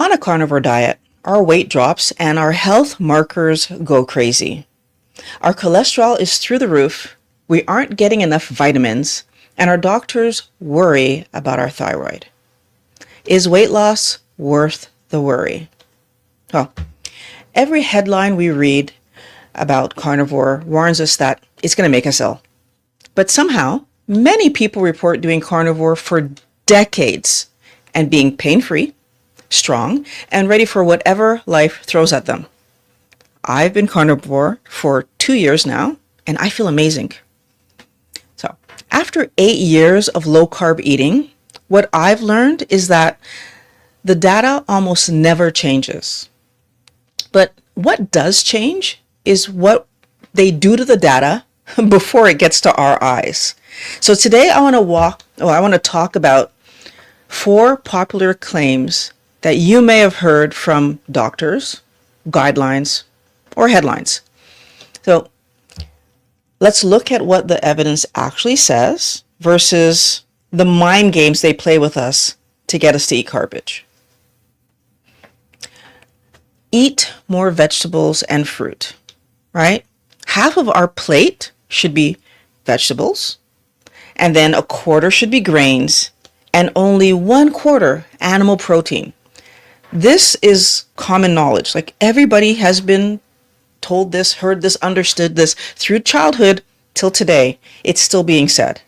On a carnivore diet, our weight drops and our health markers go crazy. Our cholesterol is through the roof, we aren't getting enough vitamins, and our doctors worry about our thyroid. Is weight loss worth the worry? Well, every headline we read about carnivore warns us that it's going to make us ill. But somehow, many people report doing carnivore for decades and being pain-free, strong, and ready for whatever life throws at them. I've been carnivore for 2 years now, and I feel amazing. So, after 8 years of low-carb eating, what I've learned is that the data almost never changes. But what does change is what they do to the data before it gets to our eyes. So today I want to talk about 4 popular claims that you may have heard from doctors, guidelines, or headlines. So let's look at what the evidence actually says versus the mind games they play with us to get us to eat garbage. Eat more vegetables and fruit, right? Half of our plate should be vegetables, and then a quarter should be grains, and only 1/4 animal protein. This is common knowledge. Like everybody has been told this, heard this, understood this through childhood till today. It's still being said.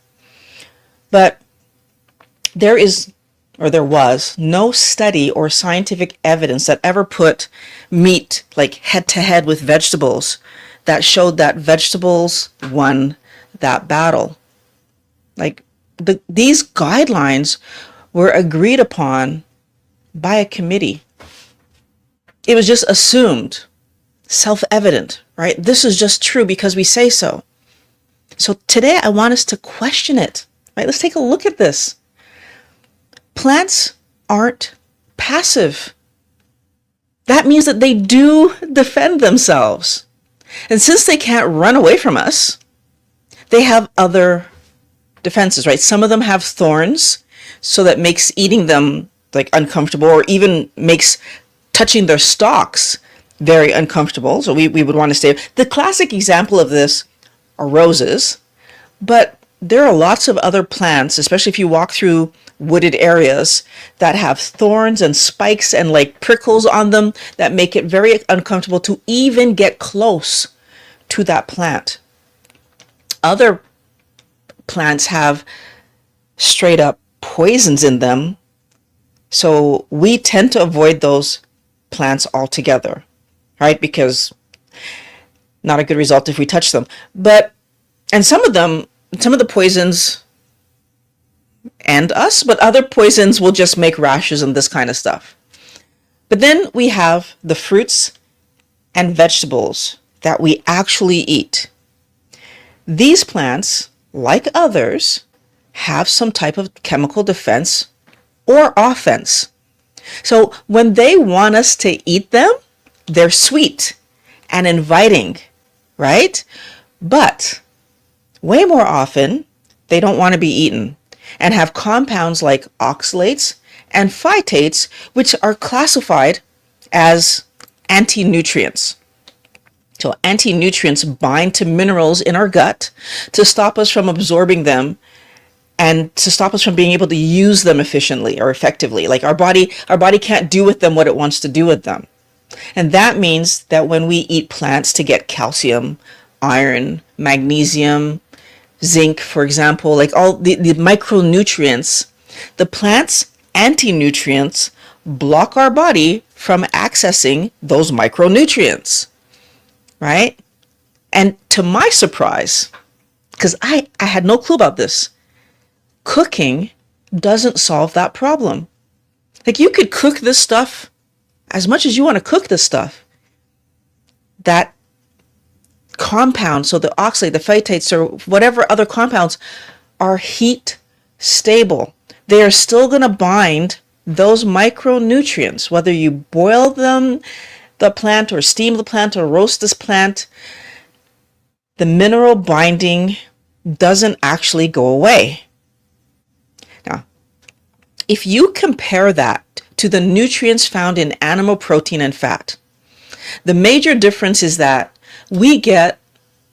But there was no study or scientific evidence that ever put meat like head to head with vegetables that showed that vegetables won that battle. Like these guidelines were agreed upon by a committee. It was just assumed, self-evident, right? This is just true because we say so. So today I want us to question it, right? Let's take a look at this. Plants aren't passive. That means that they do defend themselves. And since they can't run away from us, they have other defenses, right? Some of them have thorns, so that makes eating them like uncomfortable, or even makes touching their stalks very uncomfortable. So we would want to stay. The classic example of this are roses, but there are lots of other plants, especially if you walk through wooded areas, that have thorns and spikes and like prickles on them that make it very uncomfortable to even get close to that plant. Other plants have straight up poisons in them, so we tend to avoid those plants altogether, right? Because not a good result if we touch them. And some of the poisons and us, but other poisons will just make rashes and this kind of stuff. But then we have the fruits and vegetables that we actually eat. These plants, like others, have some type of chemical defense or offense. So when they want us to eat them, they're sweet and inviting, right? But way more often, they don't want to be eaten and have compounds like oxalates and phytates, which are classified as anti-nutrients. So anti-nutrients bind to minerals in our gut to stop us from absorbing them and to stop us from being able to use them efficiently or effectively. Like our body can't do with them what it wants to do with them. And that means that when we eat plants to get calcium, iron, magnesium, zinc, for example, like all the micronutrients, the plant's anti-nutrients block our body from accessing those micronutrients, right? And to my surprise, because I had no clue about this, cooking doesn't solve that problem. Like you could cook this stuff as much as you want to cook this stuff. That compound, so the oxalate, the phytates, or whatever other compounds are heat stable. They are still going to bind those micronutrients, whether you boil them, the plant, or steam the plant, or roast this plant. The mineral binding doesn't actually go away. Now, if you compare that to the nutrients found in animal protein and fat. The major difference is that we get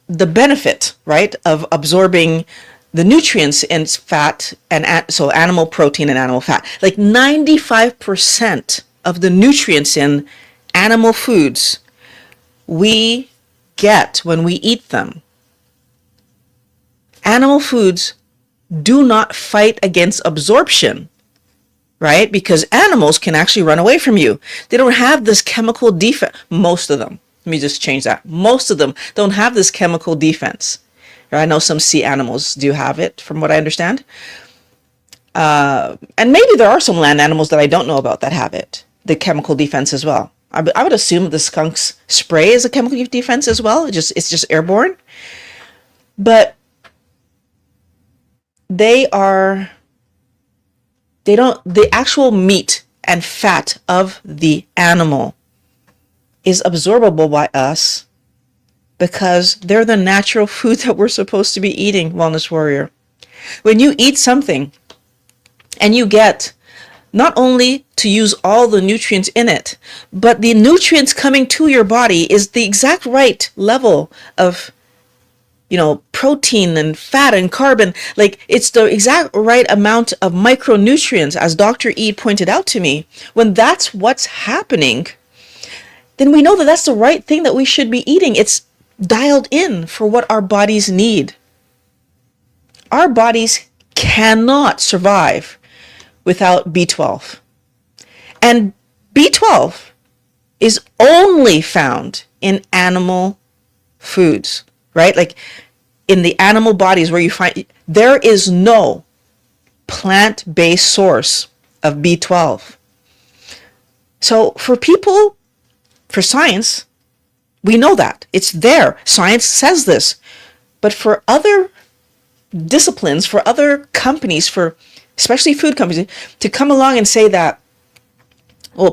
the benefit, right, of absorbing the nutrients in fat, and so animal protein and animal fat. Like 95% of the nutrients in animal foods we get when we eat them. Animal foods do not fight against absorption, right? Because animals can actually run away from you. They don't have this chemical defense. Most of them. Let me just change that. Most of them don't have this chemical defense. I know some sea animals do have it, from what I understand. And maybe there are some land animals that I don't know about that have it, the chemical defense as well. I would assume the skunk's spray is a chemical defense as well. It's just airborne. But the actual meat and fat of the animal is absorbable by us because they're the natural food that we're supposed to be eating, Wellness Warrior. When you eat something and you get not only to use all the nutrients in it, but the nutrients coming to your body is the exact right level of, protein and fat and carbon. Like, it's the exact right amount of micronutrients, as Dr. E pointed out to me. When that's what's happening, then we know that that's the right thing that we should be eating. It's dialed in for what our bodies need. Our bodies cannot survive without B12. And B12 is only found in animal foods, right? Like in the animal bodies where you find, there is no plant-based source of B12. So for science, we know that. It's there. Science says this. But for other disciplines, for other companies, especially food companies, to come along and say that,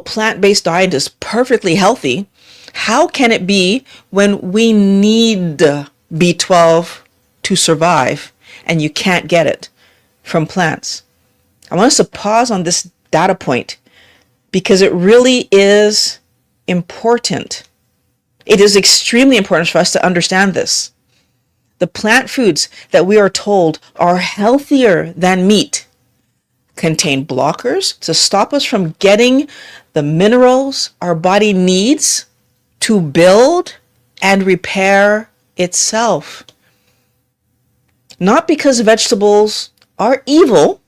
plant-based diet is perfectly healthy, how can it be when we need B12 to survive and you can't get it from plants? I want us to pause on this data point because it really is important. It is extremely important for us to understand this. The plant foods that we are told are healthier than meat contain blockers to stop us from getting the minerals our body needs to build and repair itself. Not because vegetables are evil.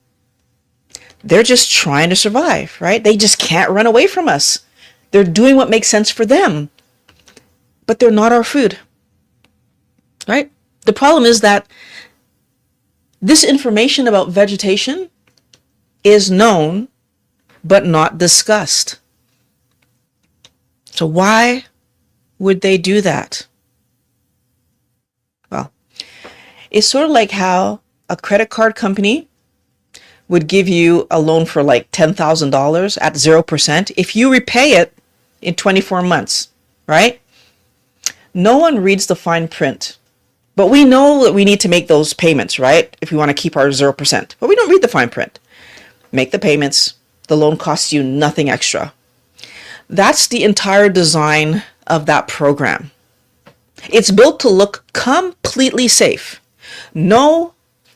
They're just trying to survive, right? They just can't run away from us. They're doing what makes sense for them. But they're not our food, right? The problem is that this information about vegetation is known, but not discussed. So why would they do that? Well, it's sort of like how a credit card company would give you a loan for like $10,000 at 0% if you repay it in 24 months, right? No one reads the fine print, but we know that we need to make those payments, right? If we want to keep our 0%, but we don't read the fine print. Make the payments. The loan costs you nothing extra. That's the entire design of that program. It's built to look completely safe. No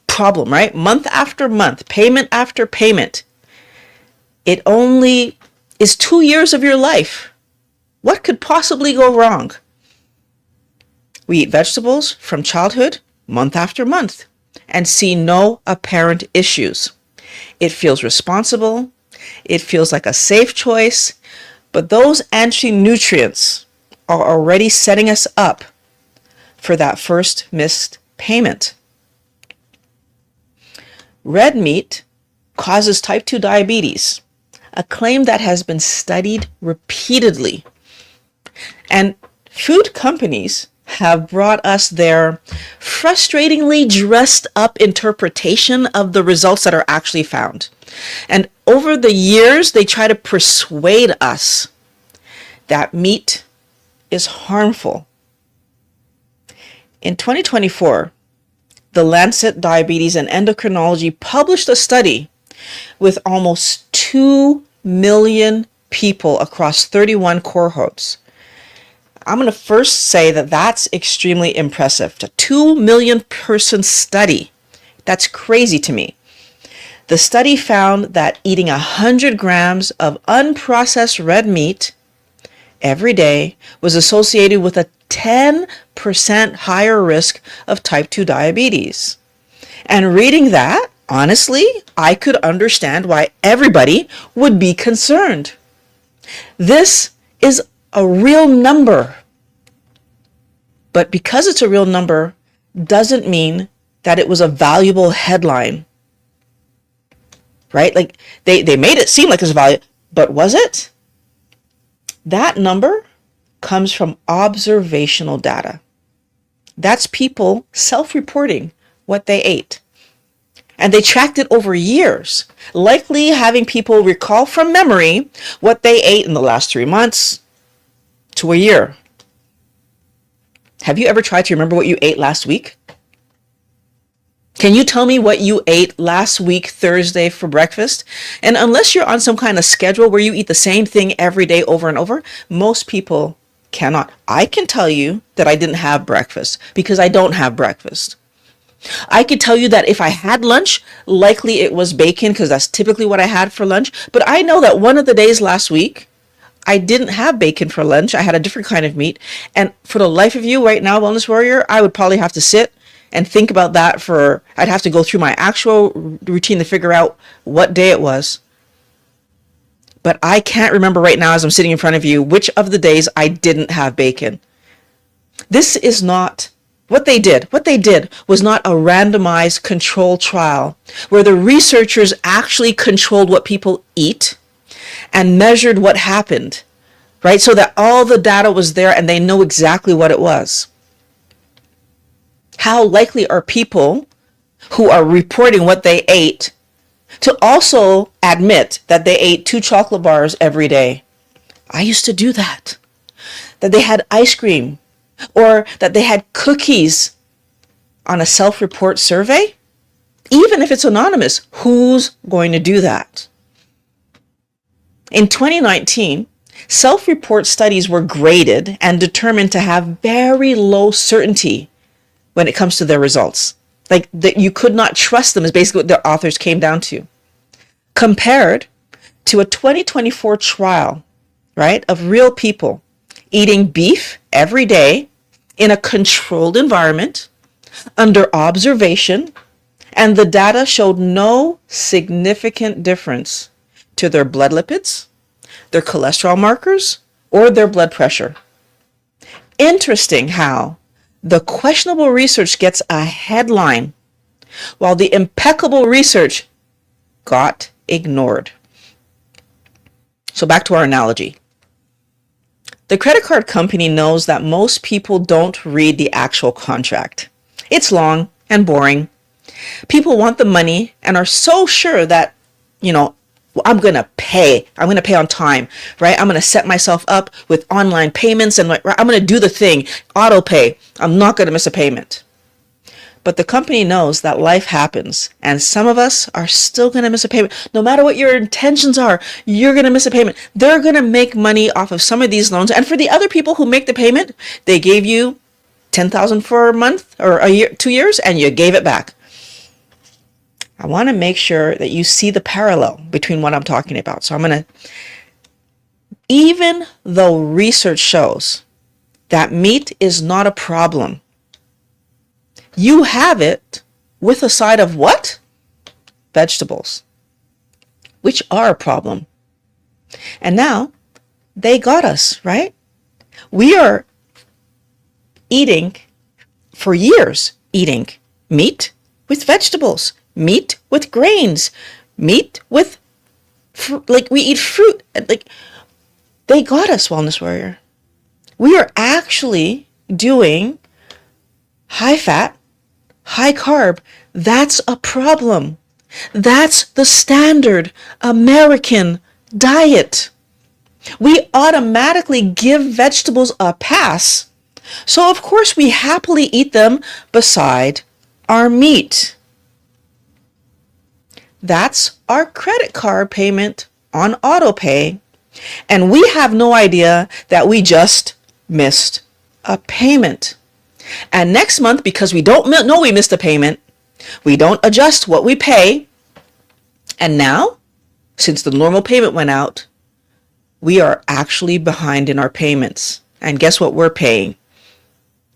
problem, right? Month after month, payment after payment. It only is 2 years of your life. What could possibly go wrong? We eat vegetables from childhood, month after month, and see no apparent issues. It feels responsible. It feels like a safe choice. But those anti-nutrients are already setting us up for that first missed payment. Red meat causes type 2 diabetes, a claim that has been studied repeatedly. And food companies have brought us their frustratingly dressed up interpretation of the results that are actually found. And over the years, they try to persuade us that meat is harmful. In 2024, the Lancet Diabetes and Endocrinology published a study with almost 2 million people across 31 cohorts. I'm going to first say that that's extremely impressive. A 2 million person study. That's crazy to me. The study found that eating 100 grams of unprocessed red meat every day was associated with a 10% higher risk of type 2 diabetes. And reading that, honestly, I could understand why everybody would be concerned. This is a real number. But because it's a real number doesn't mean that it was a valuable headline. Right? Like they made it seem like it was valuable, but was it? That number comes from observational data. That's people self-reporting what they ate. And they tracked it over years, likely having people recall from memory what they ate in the last 3 months to a year. Have you ever tried to remember what you ate last week? Can you tell me what you ate last week, Thursday, for breakfast? And unless you're on some kind of schedule where you eat the same thing every day over and over, most people cannot. I can tell you that I didn't have breakfast because I don't have breakfast. I could tell you that if I had lunch, likely it was bacon because that's typically what I had for lunch. But I know that one of the days last week, I didn't have bacon for lunch. I had a different kind of meat. And for the life of you right now, Wellness Warrior, I would probably have to sit and think about that I'd have to go through my actual routine to figure out what day it was. But I can't remember right now as I'm sitting in front of you which of the days I didn't have bacon. This is not what they did. What they did was not a randomized control trial where the researchers actually controlled what people eat and measured what happened, right? So that all the data was there and they know exactly what it was. How likely are people who are reporting what they ate to also admit that they ate 2 chocolate bars every day? I used to do that. That they had ice cream or that they had cookies on a self-report survey? Even if it's anonymous, who's going to do that? In 2019, self-report studies were graded and determined to have very low certainty when it comes to their results. Like that you could not trust them is basically what their authors came down to. Compared to a 2024 trial, right, of real people eating beef every day in a controlled environment under observation, and the data showed no significant difference to their blood lipids, their cholesterol markers, or their blood pressure. Interesting how the questionable research gets a headline while the impeccable research got ignored. So back to our analogy. The credit card company knows that most people don't read the actual contract. It's long and boring. People want the money and are so sure that, I'm going to pay. I'm going to pay on time, right? I'm going to set myself up with online payments and I'm going to do the thing, auto pay. I'm not going to miss a payment. But the company knows that life happens and some of us are still going to miss a payment. No matter what your intentions are, you're going to miss a payment. They're going to make money off of some of these loans. And for the other people who make the payment, they gave you $10,000 for a month or a year, 2 years, and you gave it back. I want to make sure that you see the parallel between what I'm talking about. So even though research shows that meat is not a problem, you have it with a side of what? Vegetables, which are a problem. And now they got us, right? We are eating for years, eating meat with vegetables, meat with grains, meat with, we eat fruit. They got us, Wellness Warrior. We are actually doing high fat, high carb. That's a problem. That's the standard American diet. We automatically give vegetables a pass. So of course we happily eat them beside our meat. That's our credit card payment on auto pay, and we have no idea that we just missed a payment. And next month, because we don't know we missed a payment, we don't adjust what we pay. And now, since the normal payment went out, we are actually behind in our payments. And guess what we're paying?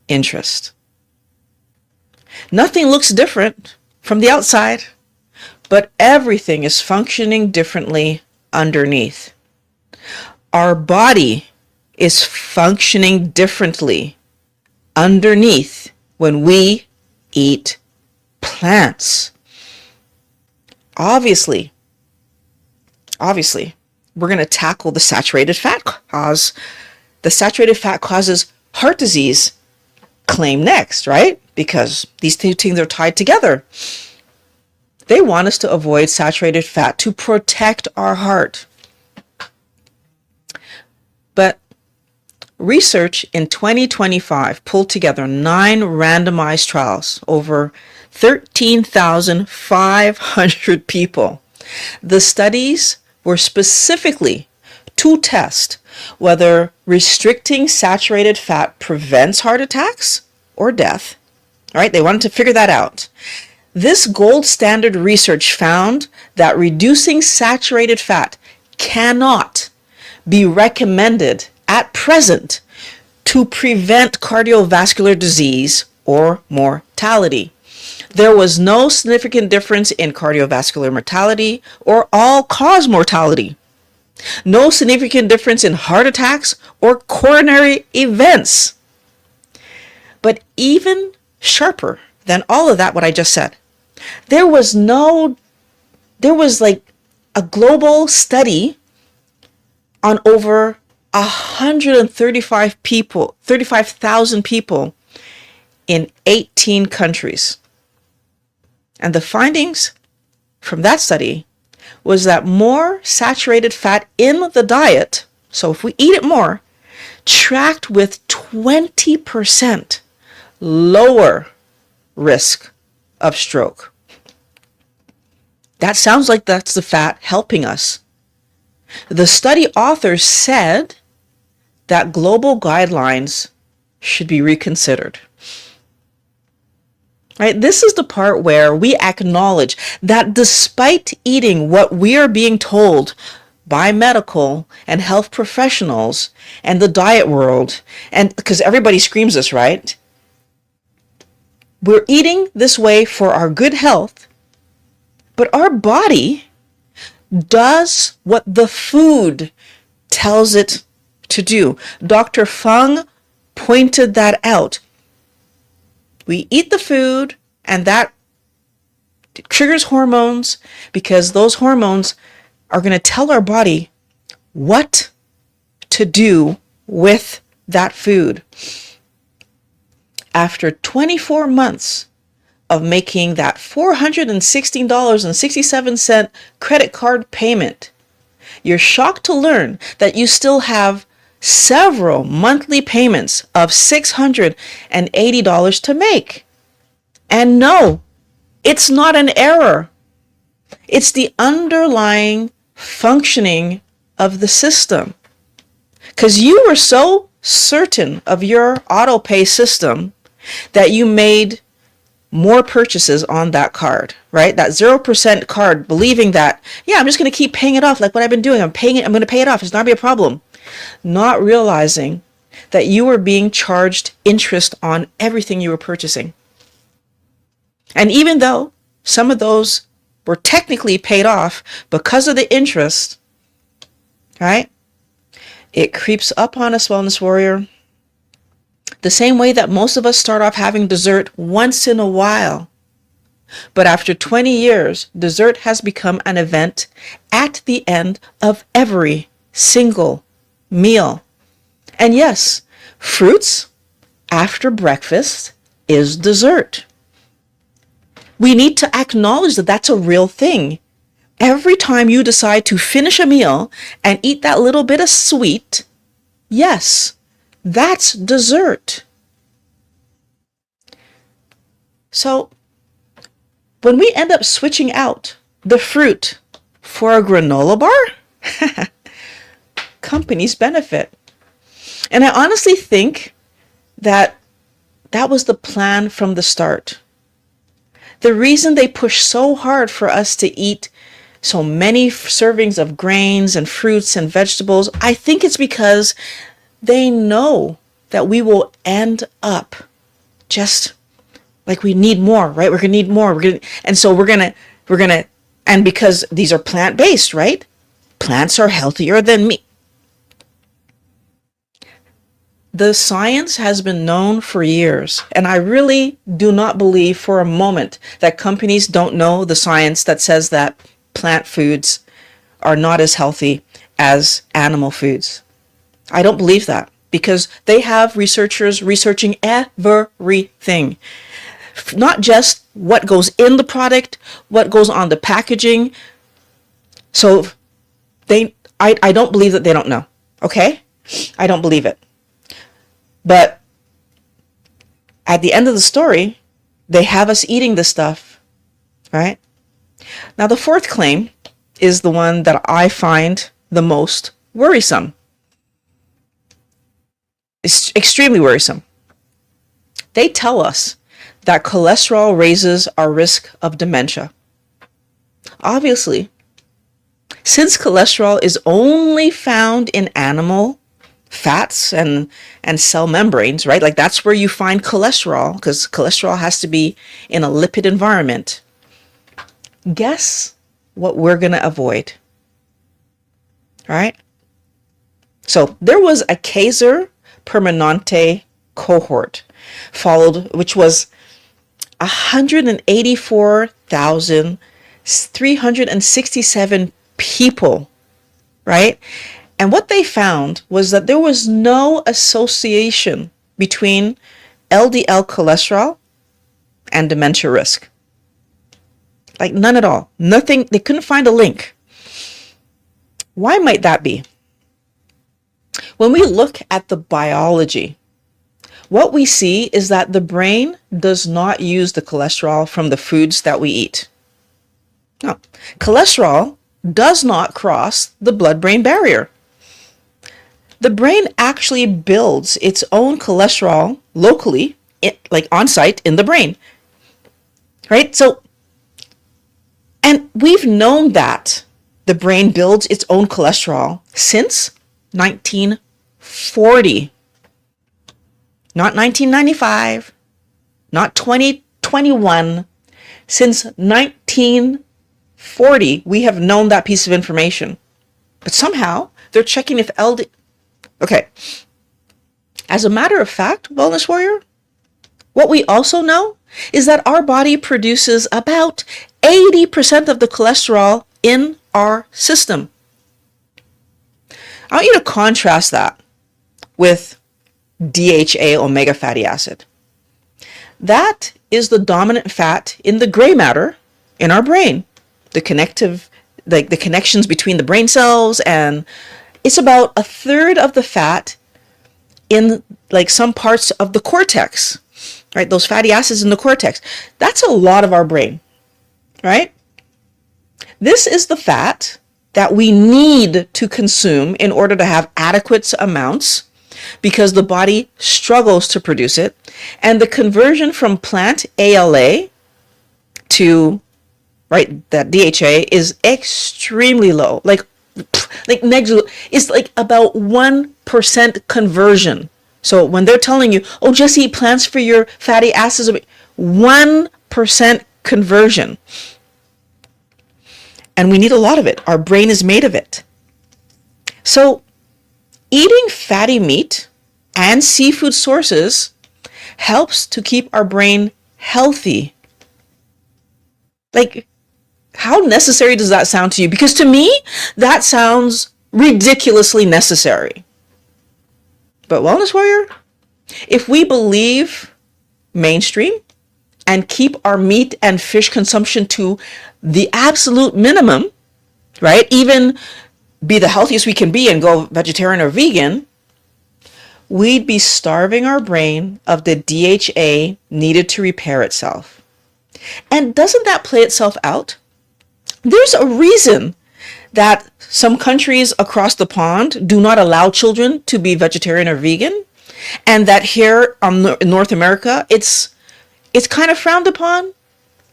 Interest. Nothing looks different from the outside, but everything is functioning differently underneath. Our body is functioning differently underneath when we eat plants. Obviously, we're going to tackle the saturated fat cause. The saturated fat causes heart disease claim next, right? Because these two things are tied together. They want us to avoid saturated fat to protect our heart. But research in 2025 pulled together 9 randomized trials over 13,500 people. The studies were specifically to test whether restricting saturated fat prevents heart attacks or death. All right, they wanted to figure that out. This gold standard research found that reducing saturated fat cannot be recommended at present to prevent cardiovascular disease or mortality. There was no significant difference in cardiovascular mortality or all-cause mortality. No significant difference in heart attacks or coronary events. But even sharper than all of that, what I just said, there was like a global study on over 35,000 people in 18 countries. And the findings from that study was that more saturated fat in the diet, so if we eat it more, tracked with 20% lower risk of stroke. That sounds like that's the fat helping us. The study authors said that global guidelines should be reconsidered. Right? This is the part where we acknowledge that despite eating what we are being told by medical and health professionals and the diet world, and because everybody screams this, right? We're eating this way for our good health, but our body does what the food tells it to do. Dr. Fung pointed that out. We eat the food, and that triggers hormones because those hormones are going to tell our body what to do with that food. After 24 months of making that $416.67 credit card payment, you're shocked to learn that you still have several monthly payments of $680 to make. And no, it's not an error. It's the underlying functioning of the system. Because you were so certain of your auto pay system that you made more purchases on that card, right? That 0% card, believing that, yeah, I'm just going to keep paying it off like what I've been doing. I'm going to pay it off. It's not going to be a problem. Not realizing that you were being charged interest on everything you were purchasing. And even though some of those were technically paid off because of the interest, right? It creeps up on us, Wellness Warrior. The same way that most of us start off having dessert once in a while. But after 20 years, dessert has become an event at the end of every single meal. And yes, fruits after breakfast is dessert. We need to acknowledge that that's a real thing. Every time you decide to finish a meal and eat that little bit of sweet, yes, that's dessert. So when we end up switching out the fruit for a granola bar, Companies benefit. And I honestly think that that was the plan from the start. The reason they push so hard for us to eat so many servings of grains and fruits and vegetables, I think it's because they know that we will end up just like we need more, right? We're going to need more. And because these are plant-based, right? Plants are healthier than meat. The science has been known for years, and I really do not believe for a moment that companies don't know the science that says that plant foods are not as healthy as animal foods. I don't believe that because they have researchers researching everything, not just what goes in the product, what goes on the packaging. So I don't believe that they don't know. Okay? I don't believe it. But at the end of the story, they have us eating this stuff, right? Now, the fourth claim is the one that I find the most worrisome. It's extremely worrisome. They tell us that cholesterol raises our risk of dementia. Obviously, since cholesterol is only found in animal fats and cell membranes, right? Like that's where you find cholesterol, because cholesterol has to be in a lipid environment. Guess what we're going to avoid, right? So there was a Kaiser Permanente cohort followed, which was 184,367 people, right? And what they found was that there was no association between LDL cholesterol and dementia risk. Like none at all. Nothing. They couldn't find a link. Why might that be? When we look at the biology, what we see is that the brain does not use the cholesterol from the foods that we eat. No. Cholesterol does not cross the blood-brain barrier. The brain actually builds its own cholesterol locally, like on site in the brain, right? So, and we've known that the brain builds its own cholesterol since 1940, not 1995, not 2021. Since 1940, we have known that piece of information. But somehow they're checking if Okay, as a matter of fact, Wellness Warrior, what we also know is that our body produces about 80% of the cholesterol in our system. I want you to contrast that with DHA omega fatty acid. That is the dominant fat in the gray matter in our brain, the connections between the brain cells, and it's about a third of the fat in like some parts of the cortex, right? Those fatty acids in the cortex. That's a lot of our brain, right? This is the fat that we need to consume in order to have adequate amounts because the body struggles to produce it. And the conversion from plant ALA to, right, that DHA is extremely low, like negligible. It's like about 1% conversion. So when they're telling you, oh, just eat plants for your fatty acids, 1% conversion. And we need a lot of it. Our brain is made of it. So eating fatty meat and seafood sources helps to keep our brain healthy. Like, how necessary does that sound to you? Because to me, that sounds ridiculously necessary. But Wellness Warrior, if we believe mainstream and keep our meat and fish consumption to the absolute minimum, right? Even be the healthiest we can be and go vegetarian or vegan, we'd be starving our brain of the DHA needed to repair itself. And doesn't that play itself out? There's a reason that some countries across the pond do not allow children to be vegetarian or vegan, and that here in North America, it's kind of frowned upon.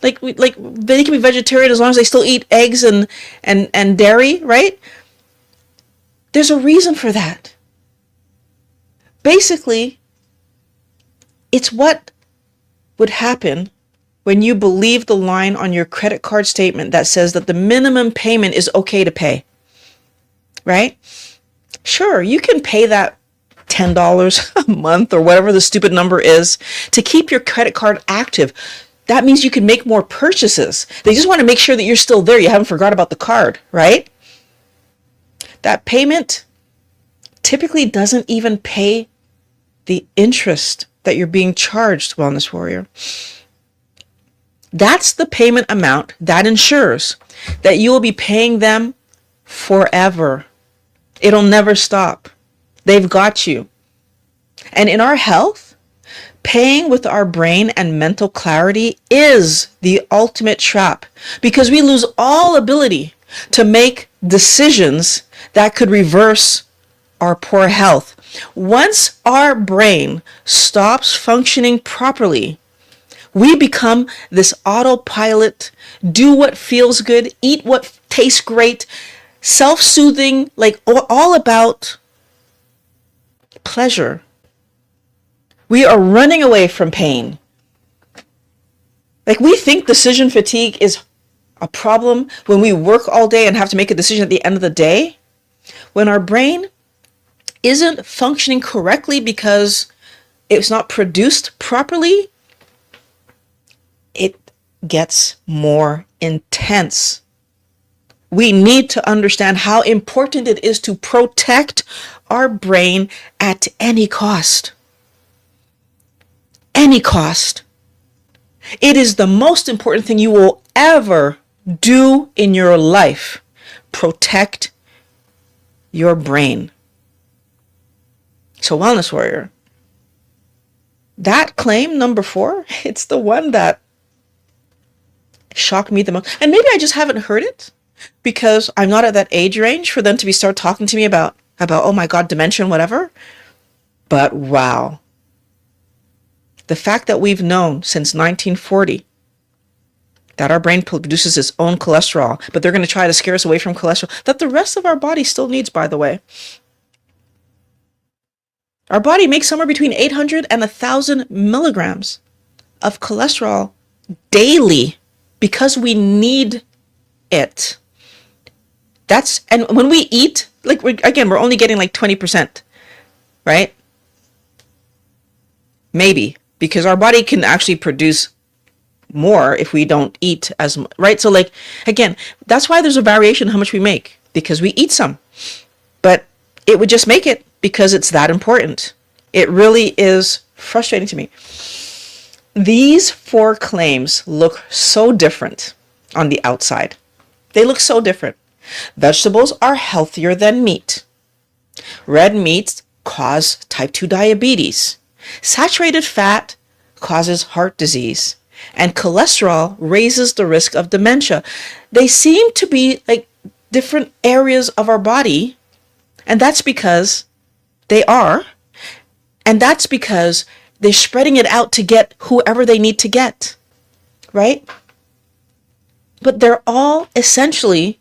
Like they can be vegetarian as long as they still eat eggs and dairy, right? There's a reason for that. Basically, it's what would happen when you believe the line on your credit card statement that says that the minimum payment is okay to pay, right? Sure, you can pay that $10 a month or whatever the stupid number is to keep your credit card active. That means you can make more purchases. They just want to make sure that you're still there. You haven't forgot about the card, right? That payment typically doesn't even pay the interest that you're being charged, Wellness Warrior. That's the payment amount that ensures that you will be paying them forever. It'll never stop. They've got you. And in our health, paying with our brain and mental clarity is the ultimate trap, because we lose all ability to make decisions that could reverse our poor health. Once our brain stops functioning properly, we become this autopilot, do what feels good, eat what tastes great, self-soothing, like all about pleasure. We are running away from pain. Like, we think decision fatigue is a problem when we work all day and have to make a decision at the end of the day, when our brain isn't functioning correctly because it's not produced properly. It gets more intense. We need to understand how important it is to protect our brain at any cost. Any cost. It is the most important thing you will ever do in your life. Protect your brain. So, Wellness Warrior, that claim number 4, it's the one that shocked me the most. And maybe I just haven't heard it because I'm not at that age range for them to start talking to me about, oh my God, dementia and whatever. But wow. The fact that we've known since 1940 that our brain produces its own cholesterol, but they're going to try to scare us away from cholesterol, that the rest of our body still needs, by the way. Our body makes somewhere between 800 and 1,000 milligrams of cholesterol daily because we need it. And when we eat, like, we're only getting like 20%, right? Maybe, because our body can actually produce more if we don't eat as much, right? So, like, again, that's why there's a variation in how much we make, because we eat some. But it would just make it because it's that important. It really is frustrating to me. These 4 claims look so different on the outside. They look so different. Vegetables are healthier than meat. Red meats cause type 2 diabetes. Saturated fat causes heart disease. And cholesterol raises the risk of dementia. They seem to be like different areas of our body. And that's because they are. And that's because they're spreading it out to get whoever they need to get. Right? But they're all essentially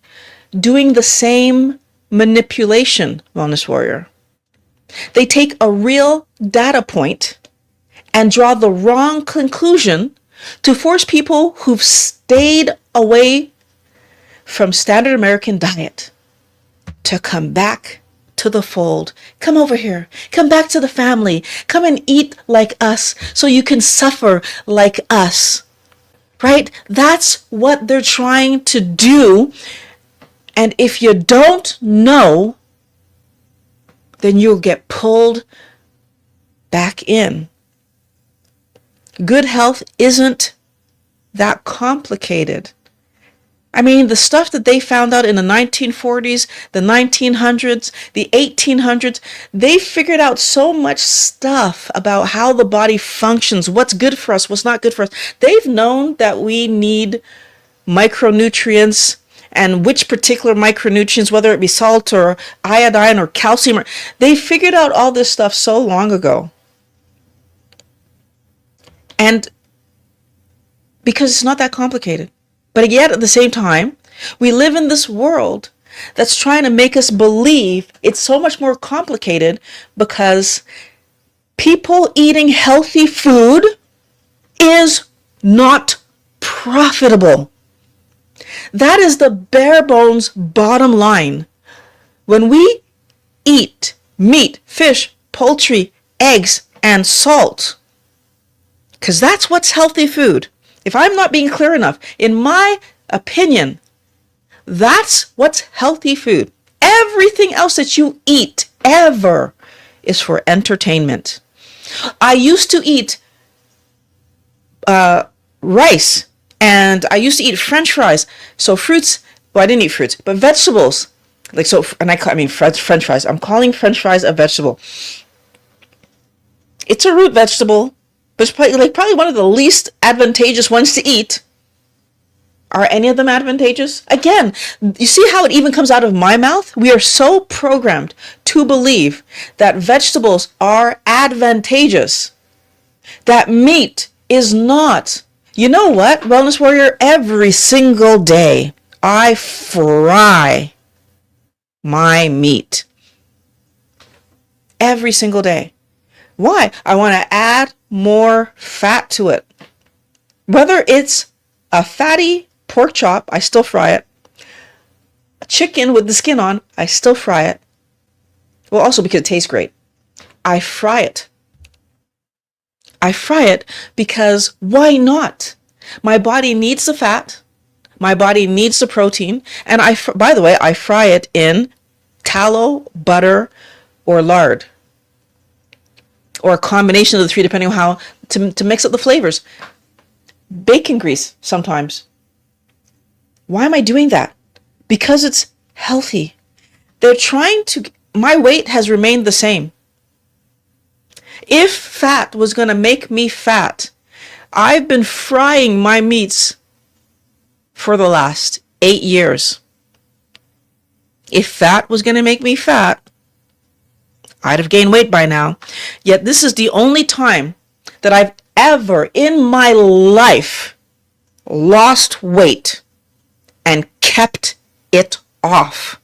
doing the same manipulation, Wellness Warrior. They take a real data point and draw the wrong conclusion to force people who've stayed away from standard American diet to come back to the fold. Come over here. Come back to the family. Come and eat like us so you can suffer like us. Right? That's what they're trying to do. And if you don't know, then you'll get pulled back in. Good health isn't that complicated. I mean, the stuff that they found out in the 1940s, the 1900s, the 1800s, they figured out so much stuff about how the body functions, what's good for us, what's not good for us. They've known that we need micronutrients and which particular micronutrients, whether it be salt or iodine or calcium. They figured out all this stuff so long ago. And because it's not that complicated. But yet at the same time, we live in this world that's trying to make us believe it's so much more complicated because people eating healthy food is not profitable. That is the bare bones bottom line. When we eat meat, fish, poultry, eggs, and salt, because that's what's healthy food. If I'm not being clear enough, in my opinion, that's what's healthy food. Everything else that you eat ever is for entertainment. I used to eat rice, and I used to eat French fries. So fruits, well, I didn't eat fruits, but vegetables. Like so, and I mean French fries. I'm calling French fries a vegetable. It's a root vegetable, but it's probably one of the least advantageous ones to eat. Are any of them advantageous? Again, you see how it even comes out of my mouth? We are so programmed to believe that vegetables are advantageous, that meat is not. You know what, Wellness Warrior? Every single day, I fry my meat. Every single day. Why? I want to add more fat to it. Whether it's a fatty pork chop, I still fry it. A chicken with the skin on, I still fry it. Well, also because it tastes great. I fry it. I fry it because why not? My body needs the fat. My body needs the protein. And by the way, I fry it in tallow, butter, or lard. Or a combination of the three, depending on how to mix up the flavors. Bacon grease sometimes. Why am I doing that? Because it's healthy. My weight has remained the same. If fat was going to make me fat, I've been frying my meats for the last 8 years. If fat was going to make me fat, I'd have gained weight by now. Yet this is the only time that I've ever in my life lost weight and kept it off.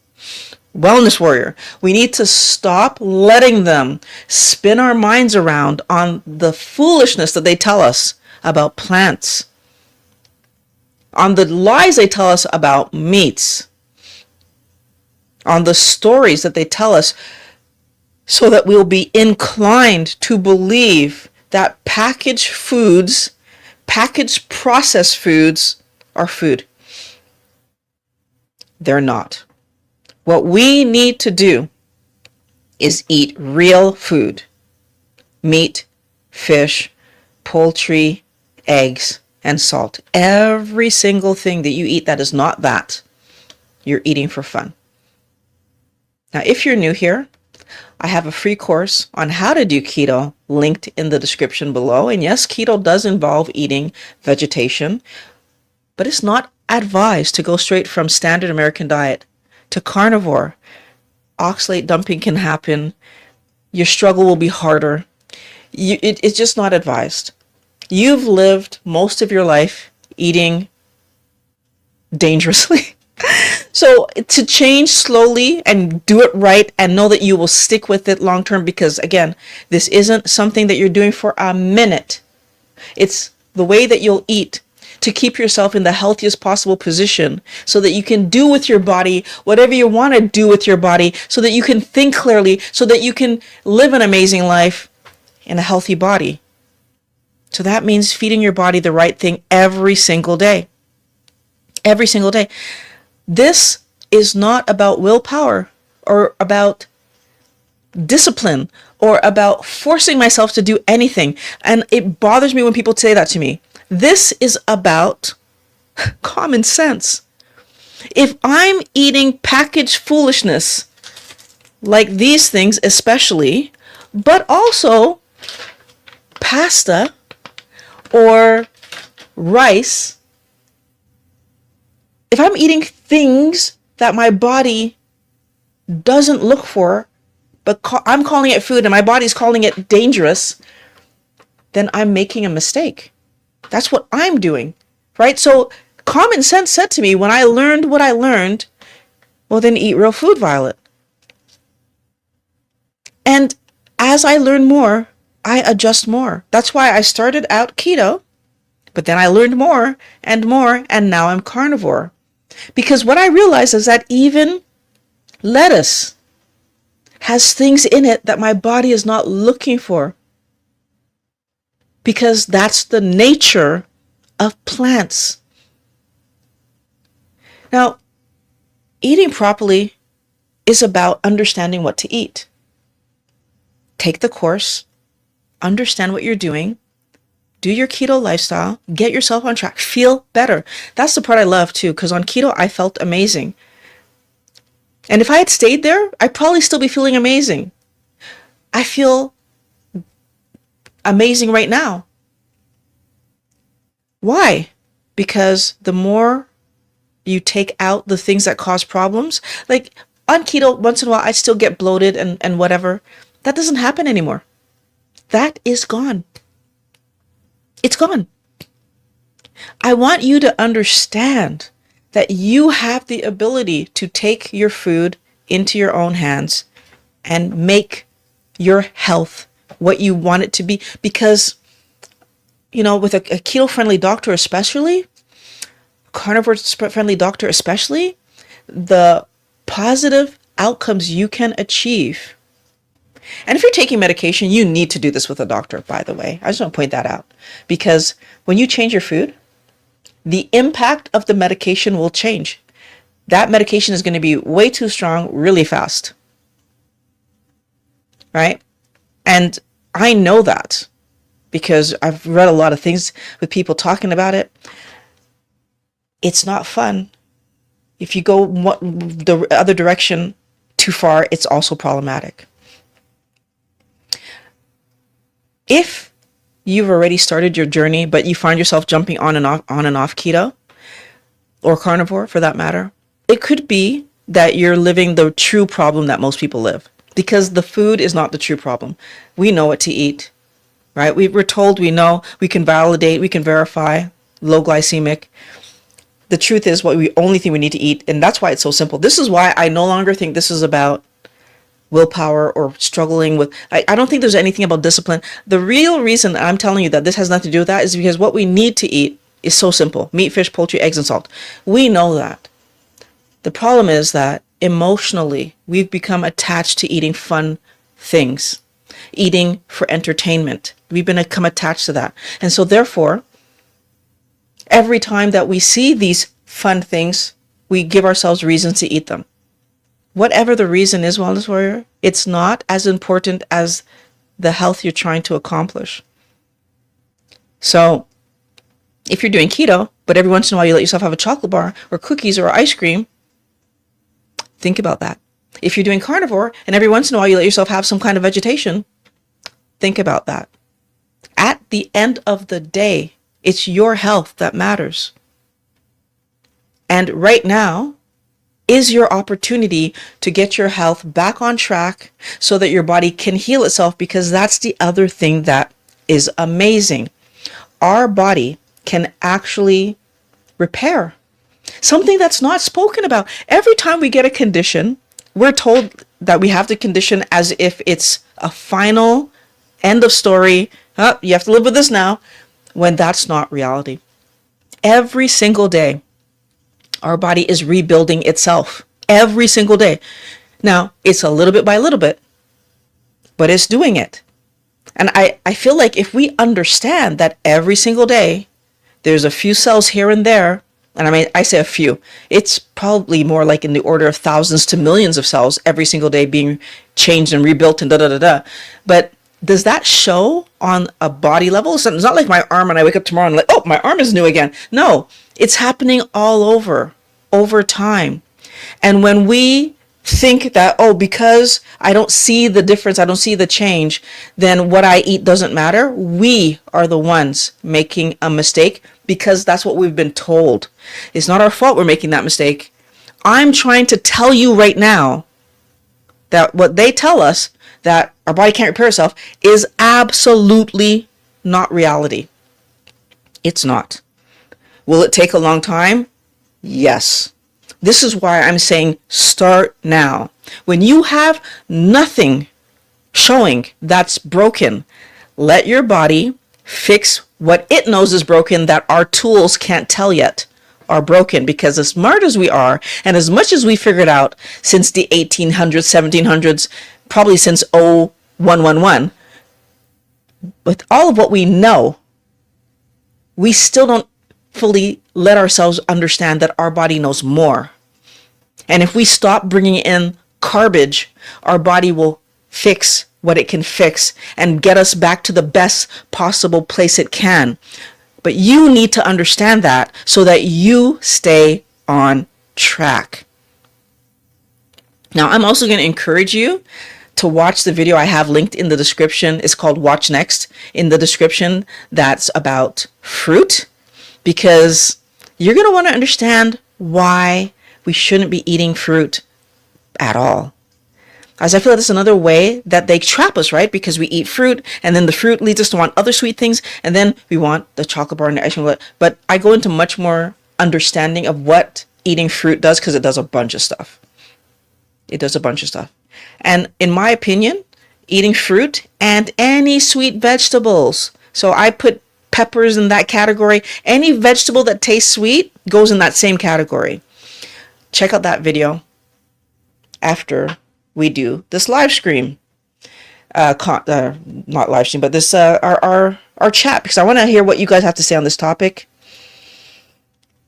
Wellness Warrior, we need to stop letting them spin our minds around on the foolishness that they tell us about plants, on the lies they tell us about meats, on the stories that they tell us so that we'll be inclined to believe that packaged foods, packaged processed foods are food. They're not. What we need to do is eat real food. Meat, fish, poultry, eggs, and salt. Every single thing that you eat that is not that, you're eating for fun. Now, if you're new here, I have a free course on how to do keto linked in the description below. And yes, keto does involve eating vegetation, but it's not advised to go straight from standard American diet to carnivore. Oxalate dumping can happen. Your struggle will be harder. It's just not advised. You've lived most of your life eating dangerously. So to change slowly and do it right and know that you will stick with it long term, because again, this isn't something that you're doing for a minute. It's the way that you'll eat to keep yourself in the healthiest possible position so that you can do with your body whatever you want to do with your body, so that you can think clearly, so that you can live an amazing life in a healthy body. So that means feeding your body the right thing every single day. Every single day. This is not about willpower or about discipline or about forcing myself to do anything. And it bothers me when people say that to me. This is about common sense. If I'm eating packaged foolishness, like these things especially, but also pasta or rice, if I'm eating things that my body doesn't look for, but I'm calling it food and my body's calling it dangerous, then I'm making a mistake. That's what I'm doing, right? So common sense said to me when I learned what I learned, well, then eat real food, Violet. And as I learn more, I adjust more. That's why I started out keto, but then I learned more, and now I'm carnivore. Because what I realized is that even lettuce has things in it that my body is not looking for. Because that's the nature of plants. Now, eating properly is about understanding what to eat. Take the course, understand what you're doing, do your keto lifestyle, get yourself on track, feel better. That's the part I love too, because on keto, I felt amazing. And if I had stayed there, I'd probably still be feeling amazing. I feel amazing right now. Why? Because the more you take out the things that cause problems, like on keto, once in a while, I still get bloated and whatever. That doesn't happen anymore. That is gone. It's gone. I want you to understand that you have the ability to take your food into your own hands and make your health what you want it to be. Because, you know, with a keto-friendly doctor especially, carnivore-friendly doctor especially, the positive outcomes you can achieve. And if you're taking medication, you need to do this with a doctor, by the way. I just want to point that out. Because when you change your food, the impact of the medication will change. That medication is going to be way too strong really fast. Right? And I know that because I've read a lot of things with people talking about it. It's not fun. If you go the other direction too far, it's also problematic. If you've already started your journey, but you find yourself jumping on and off keto or carnivore for that matter, it could be that you're living the true problem that most people live, because the food is not the true problem. We know what to eat, right? We're told we know, we can validate, we can verify, low glycemic. The truth is only thing we need to eat. And that's why it's so simple. This is why I no longer think this is about willpower or struggling with, I don't think there's anything about discipline. The real reason I'm telling you that this has nothing to do with that is because what we need to eat is so simple. Meat, fish, poultry, eggs, and salt. We know that. The problem is that emotionally, we've become attached to eating fun things, eating for entertainment. We've become attached to that. And so therefore, every time that we see these fun things, we give ourselves reasons to eat them. Whatever the reason is, Wellness Warrior, it's not as important as the health you're trying to accomplish. So if you're doing keto, but every once in a while you let yourself have a chocolate bar or cookies or ice cream, think about that. If you're doing carnivore and every once in a while you let yourself have some kind of vegetation, think about that. At the end of the day, it's your health that matters. And right now is your opportunity to get your health back on track so that your body can heal itself, because that's the other thing that is amazing. Our body can actually repair. Something that's not spoken about. Every time we get a condition, we're told that we have the condition as if it's a final end of story. Oh, you have to live with this now, when that's not reality. Every single day, our body is rebuilding itself. Every single day. Now, it's a little bit by little bit, but it's doing it. And I feel like if we understand that every single day, there's a few cells here and there, and I mean, I say a few, it's probably more like in the order of thousands to millions of cells every single day being changed and rebuilt and da-da-da-da. But does that show on a body level? It's not like my arm and I wake up tomorrow and like, oh, my arm is new again. No, it's happening all over time. And when we think that, oh, because I don't see the difference, I don't see the change, then what I eat doesn't matter, we are the ones making a mistake, because that's what we've been told. It's not our fault we're making that mistake. I'm trying to tell you right now that what they tell us, that our body can't repair itself, is absolutely not reality. It's not. Will it take a long time? Yes. This is why I'm saying start now. When you have nothing showing that's broken, let your body fix what it knows is broken that our tools can't tell yet are broken. Because as smart as we are, and as much as we figured out since the 1800s, 1700s, probably since 0111, with all of what we know, we still don't fully let ourselves understand that our body knows more. And if we stop bringing in garbage, our body will fix what it can fix and get us back to the best possible place it can. But you need to understand that so that you stay on track. Now, I'm also going to encourage you to watch the video I have linked in the description. It's called Watch Next in the description. That's about fruit, because you're going to want to understand why we shouldn't be eating fruit at all. As I feel that's another way that they trap us, right? Because we eat fruit, and then the fruit leads us to want other sweet things, and then we want the chocolate bar and the ice cream. But I go into much more understanding of what eating fruit does, because it does a bunch of stuff. It does a bunch of stuff. And in my opinion, eating fruit and any sweet vegetables. So I put peppers in that category. Any vegetable that tastes sweet goes in that same category. Check out that video after we do this live stream. Not live stream, but this our chat, because I want to hear what you guys have to say on this topic.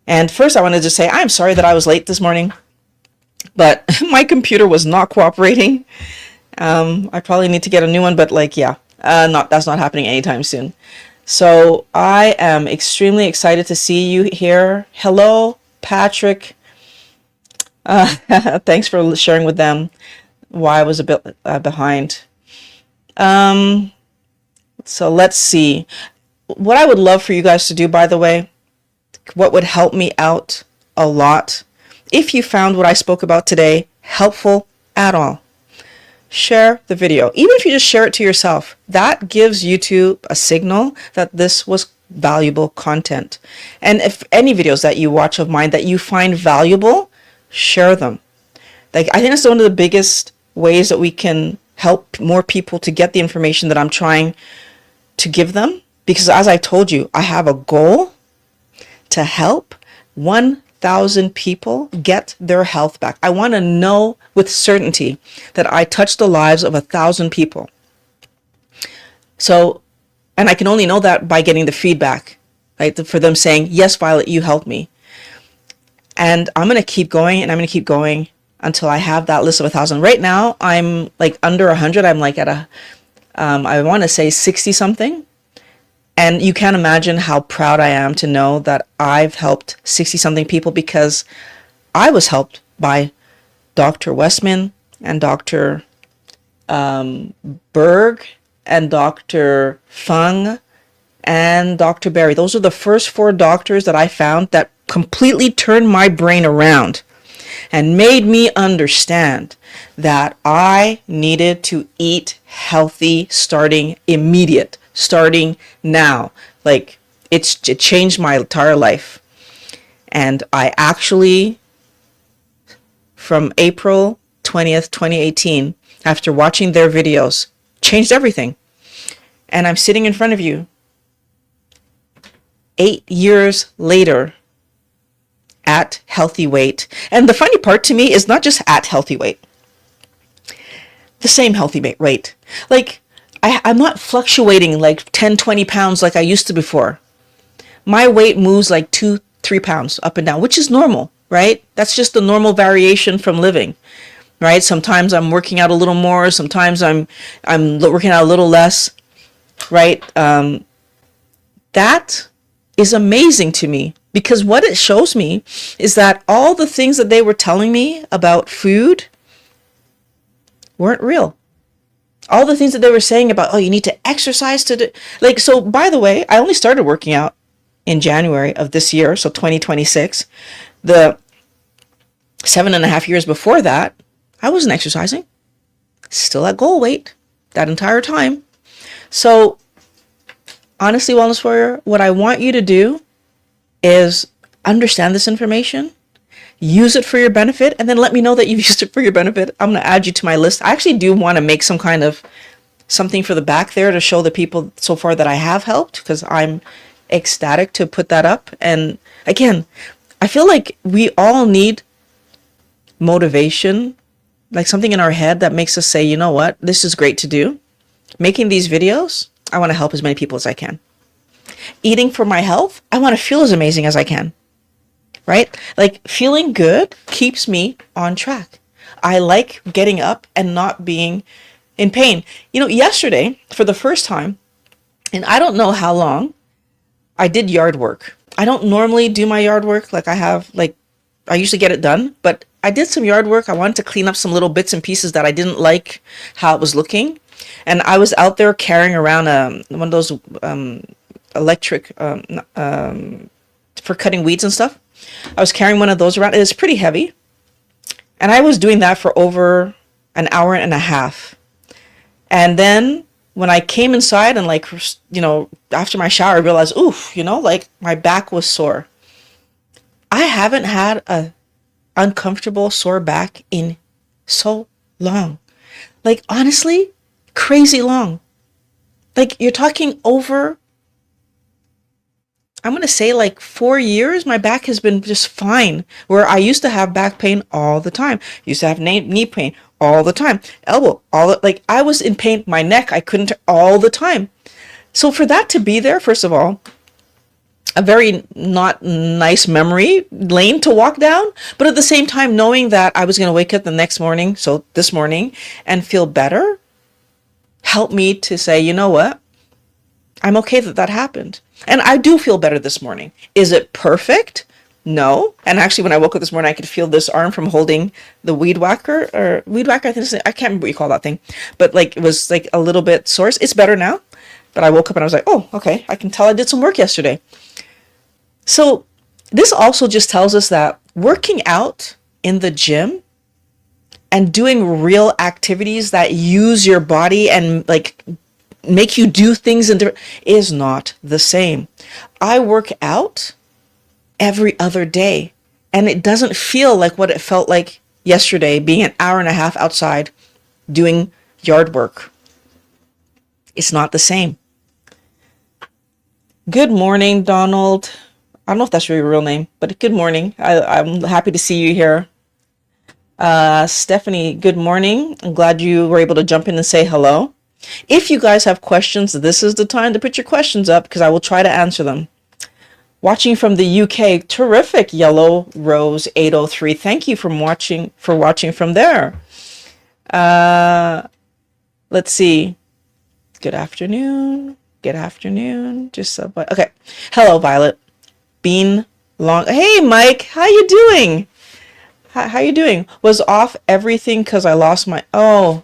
And first, I wanted to say I'm sorry that I was late this morning, but my computer was not cooperating. I probably need to get a new one, but that's not happening anytime soon. So I am extremely excited to see you here. Hello, Patrick. Thanks for sharing with them why I was a bit behind. So let's see. What I would love for you guys to do, by the way, what would help me out a lot, if you found what I spoke about today helpful at all, share the video. Even if you just share it to yourself, that gives YouTube a signal that this was valuable content. And if any videos that you watch of mine that you find valuable, share them. I think that's one of the biggest ways that we can help more people to get the information that I'm trying to give them. Because as I told you, I have a goal to help 1,000 people get their health back. I want to know with certainty that I touched the lives of 1,000 people. So, and I can only know that by getting the feedback, right? For them saying, yes, Violet, you helped me. And I'm going to keep going, and I'm going to keep going until I have that list of 1,000. Right now, I'm like under 100. I'm like at I want to say 60 something. And you can't imagine how proud I am to know that I've helped 60 something people, because I was helped by Dr. Westman and Dr. Berg and Dr. Fung and Dr. Barry. Those are the first 4 doctors that I found that completely turned my brain around and made me understand that I needed to eat healthy starting now. Like it changed my entire life. And I actually, from April 20th, 2018, after watching their videos, changed everything. And I'm sitting in front of you 8 years later at healthy weight. And the funny part to me is not just at healthy weight, the same healthy weight. Like I'm not fluctuating like 10, 20 pounds like I used to before. My weight moves like 2-3 pounds up and down, which is normal, right? That's just the normal variation from living, right? Sometimes I'm working out a little more. Sometimes I'm working out a little less, right? That is amazing to me, because what it shows me is that all the things that they were telling me about food weren't real. All the things that they were saying about, you need to exercise to do, so by the way, I only started working out in January of this year, so 2026. 7.5 years before that, I wasn't exercising, still at goal weight that entire time. So honestly, Wellness Warrior, what I want you to do is understand this information, use it for your benefit, and then let me know that you've used it for your benefit. I'm going to add you to my list. I actually do want to make some kind of something for the back there to show the people so far that I have helped, because I'm ecstatic to put that up. And again, I feel like we all need motivation, like something in our head that makes us say, you know what, this is great to do. Making these videos, I want to help as many people as I can. Eating for my health, I want to feel as amazing as I can, right? Like feeling good keeps me on track. I like getting up and not being in pain. Yesterday, for the first time, and I don't know how long, I did yard work. I don't normally do my yard work. I usually get it done, but I did some yard work. I wanted to clean up some little bits and pieces that I didn't like how it was looking. And I was out there carrying around one of those electric for cutting weeds and stuff. I was carrying one of those around. It was pretty heavy. And I was doing that for over an hour and a half. And then when I came inside and after my shower, I realized, my back was sore. I haven't had a uncomfortable sore back in so long. Like honestly, crazy long. Like you're talking over, I'm going to say 4 years, my back has been just fine. Where I used to have back pain all the time. Used to have knee pain all the time. Elbow, I was in pain. My neck, I couldn't, all the time. So for that to be there, first of all, a very not nice memory lane to walk down. But at the same time, knowing that I was going to wake up the next morning, so this morning, and feel better, helped me to say, you know what? I'm okay that happened. And I do feel better this morning. Is it perfect? No. And actually, when I woke up this morning, I could feel this arm from holding the weed whacker, I think I can't remember what you call that thing. But it was a little bit sore. It's better now. But I woke up and I was like, oh, okay. I can tell I did some work yesterday. So this also just tells us that working out in the gym and doing real activities that use your body and make you do things is not the same. I work out every other day, and it doesn't feel like what it felt like yesterday, being an hour and a half outside doing yard work. It's not the same. Good morning, Donald. I don't know if that's your real name, but good morning. I'm happy to see you here. Stephanie, good morning. I'm glad you were able to jump in and say hello. If you guys have questions, this is the time to put your questions up because I will try to answer them. Watching from the UK, terrific, Yellow Rose 803. Thank you for watching from there. Let's see. Good afternoon. Just okay. Hello, Violet. Bean Long. Hey, Mike. How you doing? How you doing? Was off everything because I lost my. Oh,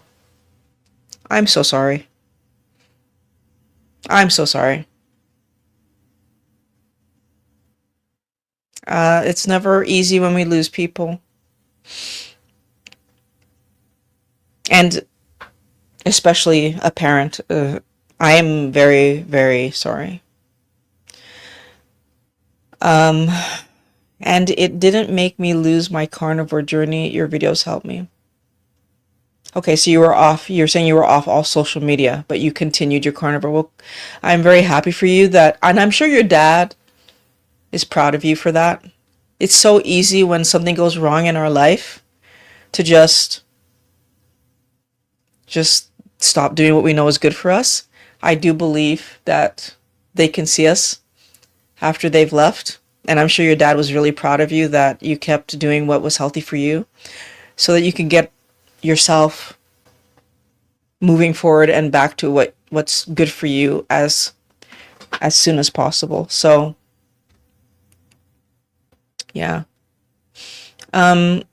I'm so sorry. It's never easy when we lose people. And especially a parent. I am very, very sorry. And it didn't make me lose my carnivore journey. Your videos helped me. Okay, so you're saying you were off all social media, but you continued your carnivore. Well, I'm very happy for you and I'm sure your dad is proud of you for that. It's so easy when something goes wrong in our life to just stop doing what we know is good for us. I do believe that they can see us after they've left. And I'm sure your dad was really proud of you that you kept doing what was healthy for you so that you can get yourself moving forward and back to what's good for you as soon as possible. So yeah. I'm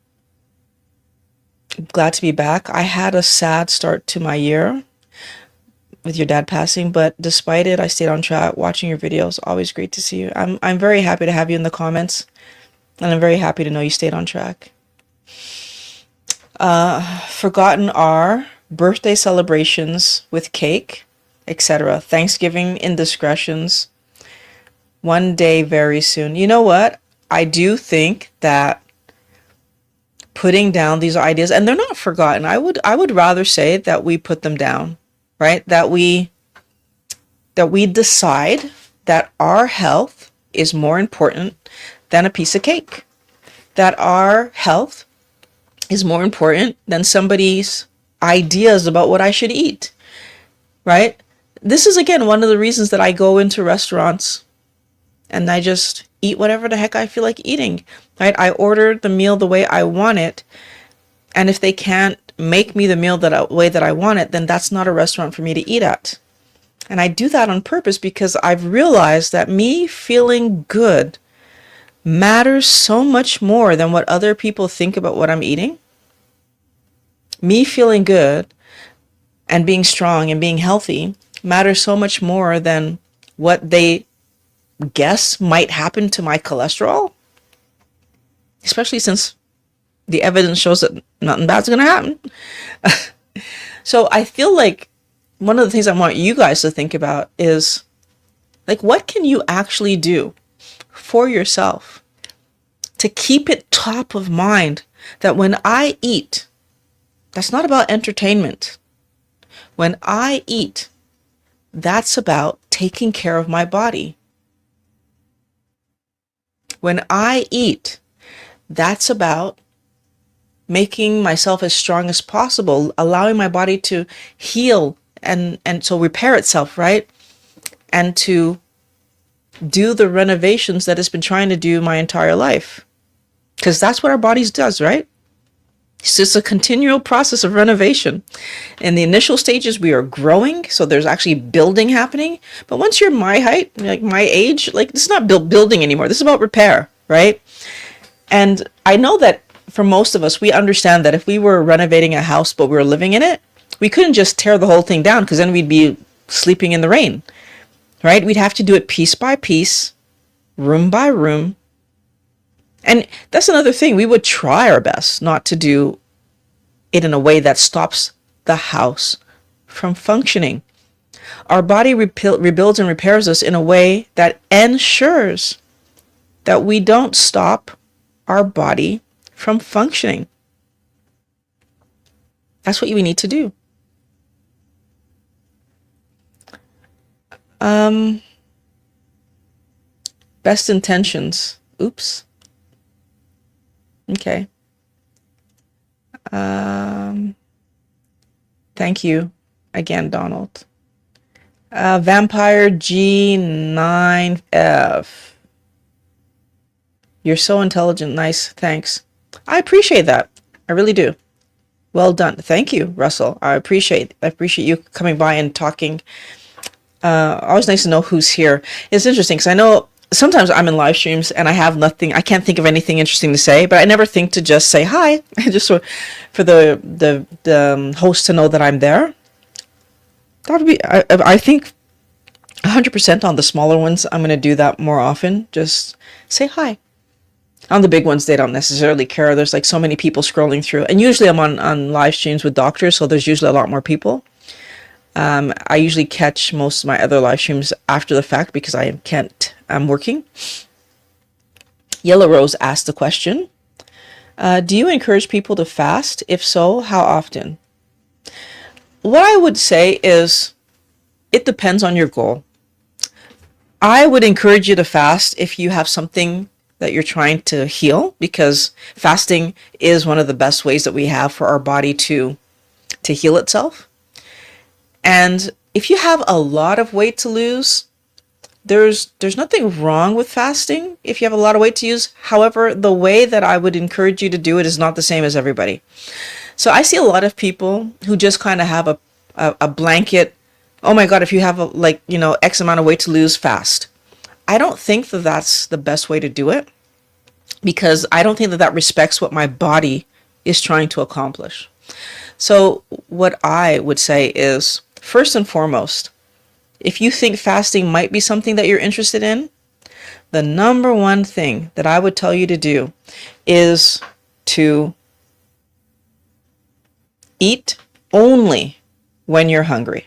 glad to be back. I had a sad start to my year with your dad passing, but despite it, I stayed on track watching your videos. Always great to see you. I'm very happy to have you in the comments, and I'm very happy to know you stayed on track. Forgotten are birthday celebrations with cake, etc. Thanksgiving indiscretions. One day very soon. You know what? I do think that putting down these ideas, and they're not forgotten. I would rather say that we put them down, right? That we decide that our health is more important than a piece of cake. That our health is more important than somebody's ideas about what I should eat, right? This is again one of the reasons that I go into restaurants and I just eat whatever the heck I feel like eating, right? I order the meal the way I want it. And if they can't make me the meal way that I want it, then that's not a restaurant for me to eat at. And I do that on purpose because I've realized that me feeling good matters so much more than what other people think about what I'm eating. Me feeling good and being strong and being healthy matters so much more than what they guess might happen to my cholesterol, especially since the evidence shows that nothing bad's going to happen. So I feel like one of the things I want you guys to think about is, like, what can you actually do for yourself to keep it top of mind that when I eat, that's not about entertainment. When I eat, that's about taking care of my body. When I eat, that's about making myself as strong as possible, allowing my body to heal and so repair itself, right? And to do the renovations that it's been trying to do my entire life. Because that's what our bodies does, right? It's just a continual process of renovation. In the initial stages, we are growing, so there's actually building happening. But once you're my height, like my age, like this is not building anymore. This is about repair, right? And I know that for most of us, we understand that if we were renovating a house but we were living in it, we couldn't just tear the whole thing down because then we'd be sleeping in the rain, right? We'd have to do it piece by piece, room by room. And that's another thing. We would try our best not to do it in a way that stops the house from functioning. Our body rebuilds and repairs us in a way that ensures that we don't stop our body from functioning. That's what we need to do. Best intentions. Oops. Okay. Thank you again, Donald. Vampire G9F. You're so intelligent. Nice. Thanks. I appreciate that. I really do. Well done. Thank you, Russell. I appreciate you coming by and talking. Always nice to know who's here. It's interesting because I know sometimes I'm in live streams and I can't think of anything interesting to say, but I never think to just say hi. Just for the host to know that I'm there. That would be, I think 100% on the smaller ones, I'm going to do that more often. Just say hi. On the big ones, they don't necessarily care. There's like so many people scrolling through. And usually I'm on live streams with doctors, so there's usually a lot more people. I usually catch most of my other live streams after the fact because I'm working. Yellow Rose asked the question, do you encourage people to fast? If so, how often? What I would say is it depends on your goal. I would encourage you to fast if you have something that you're trying to heal, because fasting is one of the best ways that we have for our body to heal itself. And if you have a lot of weight to lose, there's nothing wrong with fasting if you have a lot of weight to lose. However, the way that I would encourage you to do it is not the same as everybody. So I see a lot of people who just kind of have a blanket, oh my God, if you have X amount of weight to lose, fast. I don't think that that's the best way to do it, because I don't think that respects what my body is trying to accomplish. So what I would say is, first and foremost, if you think fasting might be something that you're interested in, the number one thing that I would tell you to do is to Eat only when you're hungry.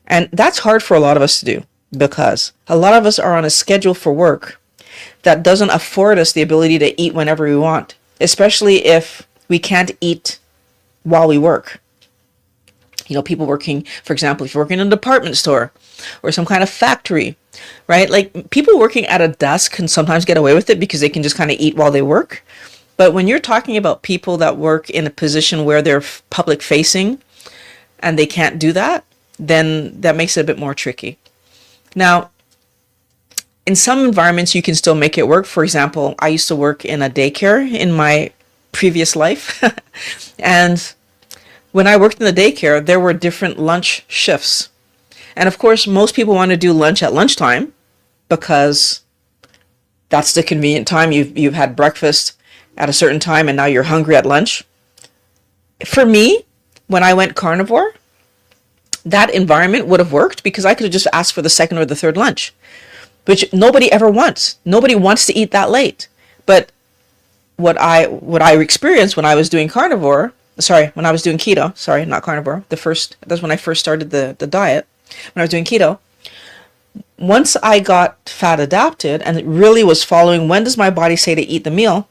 And that's hard for a lot of us to do because a lot of us are on a schedule for work that doesn't afford us the ability to eat whenever we want, especially if we can't eat while we work. You know, people working, for example, if you're working in a department store or some kind of factory, right? Like people working at a desk can sometimes get away with it because they can just kind of eat while they work. But when you're talking about people that work in a position where they're public facing and they can't do that, then that makes it a bit more tricky. Now, in some environments, you can still make it work. For example, I used to work in a daycare in my previous life. And when I worked in the daycare, there were different lunch shifts. And of course, most people want to do lunch at lunchtime because that's the convenient time. You've had breakfast at a certain time and now you're hungry at lunch. For me, when I went carnivore, that environment would have worked because I could have just asked for the second or the third lunch, which nobody ever wants. Nobody wants to eat that late. But what I experienced when I was doing when I was doing keto, not carnivore, that's when I first started the diet, when I was doing keto, once I got fat adapted and it really was following when does my body say to eat the meal,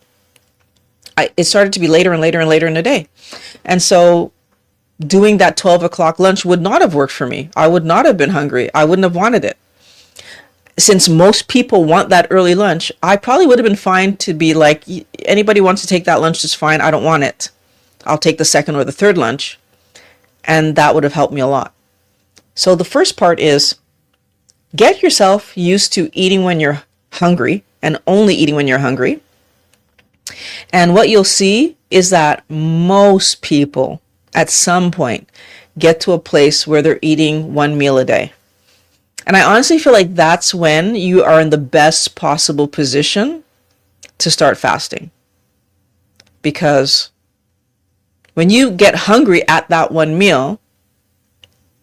it started to be later and later and later in the day. And so doing that 12 o'clock lunch would not have worked for me. I would not have been hungry. I wouldn't have wanted it. Since most people want that early lunch, I probably would have been fine to be like, anybody wants to take that lunch, just fine. I don't want it. I'll take the second or the third lunch. And that would have helped me a lot. So the first part is get yourself used to eating when you're hungry and only eating when you're hungry. And what you'll see is that most people at some point get to a place where they're eating one meal a day. And I honestly feel like that's when you are in the best possible position to start fasting. Because when you get hungry at that one meal,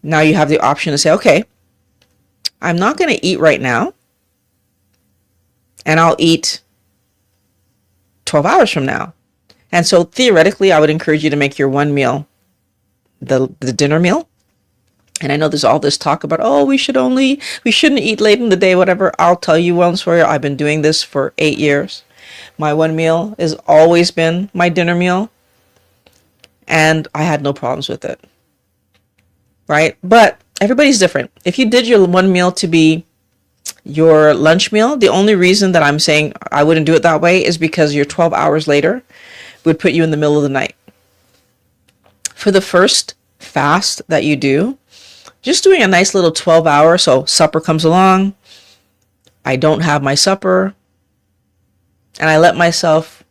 now you have the option to say, okay, I'm not going to eat right now, and I'll eat 12 hours from now. And so theoretically, I would encourage you to make your one meal the dinner meal. And I know there's all this talk about, oh, we shouldn't eat late in the day, whatever. I'll tell you once for you, I've been doing this for 8 years. My one meal has always been my dinner meal. And I had no problems with it. Right? But everybody's different. If you did your one meal to be your lunch meal, the only reason that I'm saying I wouldn't do it that way is because your 12 hours later would put you in the middle of the night. For the first fast that you do, just doing a nice little 12 hour, so supper comes along, I don't have my supper, and I let myself,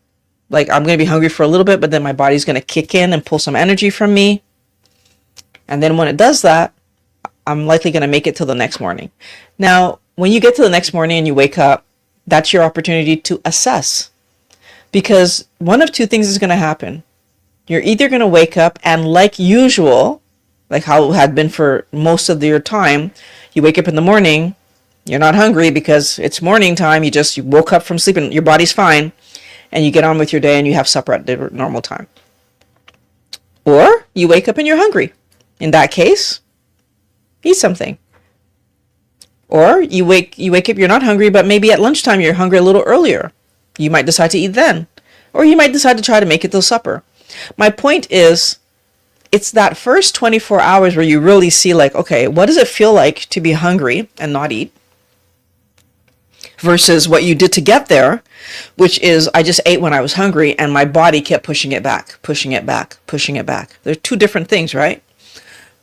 like, I'm going to be hungry for a little bit, but then my body's going to kick in and pull some energy from me. And then when it does that, I'm likely going to make it till the next morning. Now, when you get to the next morning and you wake up, that's your opportunity to assess. Because one of two things is going to happen. You're either going to wake up and, like usual, like how it had been for most of your time, you wake up in the morning, you're not hungry because it's morning time, you woke up from sleep and your body's fine, and you get on with your day and you have supper at the normal time. Or you wake up and you're hungry. In that case, eat something. Or you wake up, you're not hungry, but maybe at lunchtime you're hungry a little earlier. You might decide to eat then. Or you might decide to try to make it till supper. My point is, it's that first 24 hours where you really see, like, okay, what does it feel like to be hungry and not eat? Versus what you did to get there, which is I just ate when I was hungry and my body kept pushing it back, pushing it back, pushing it back. They're two different things, right?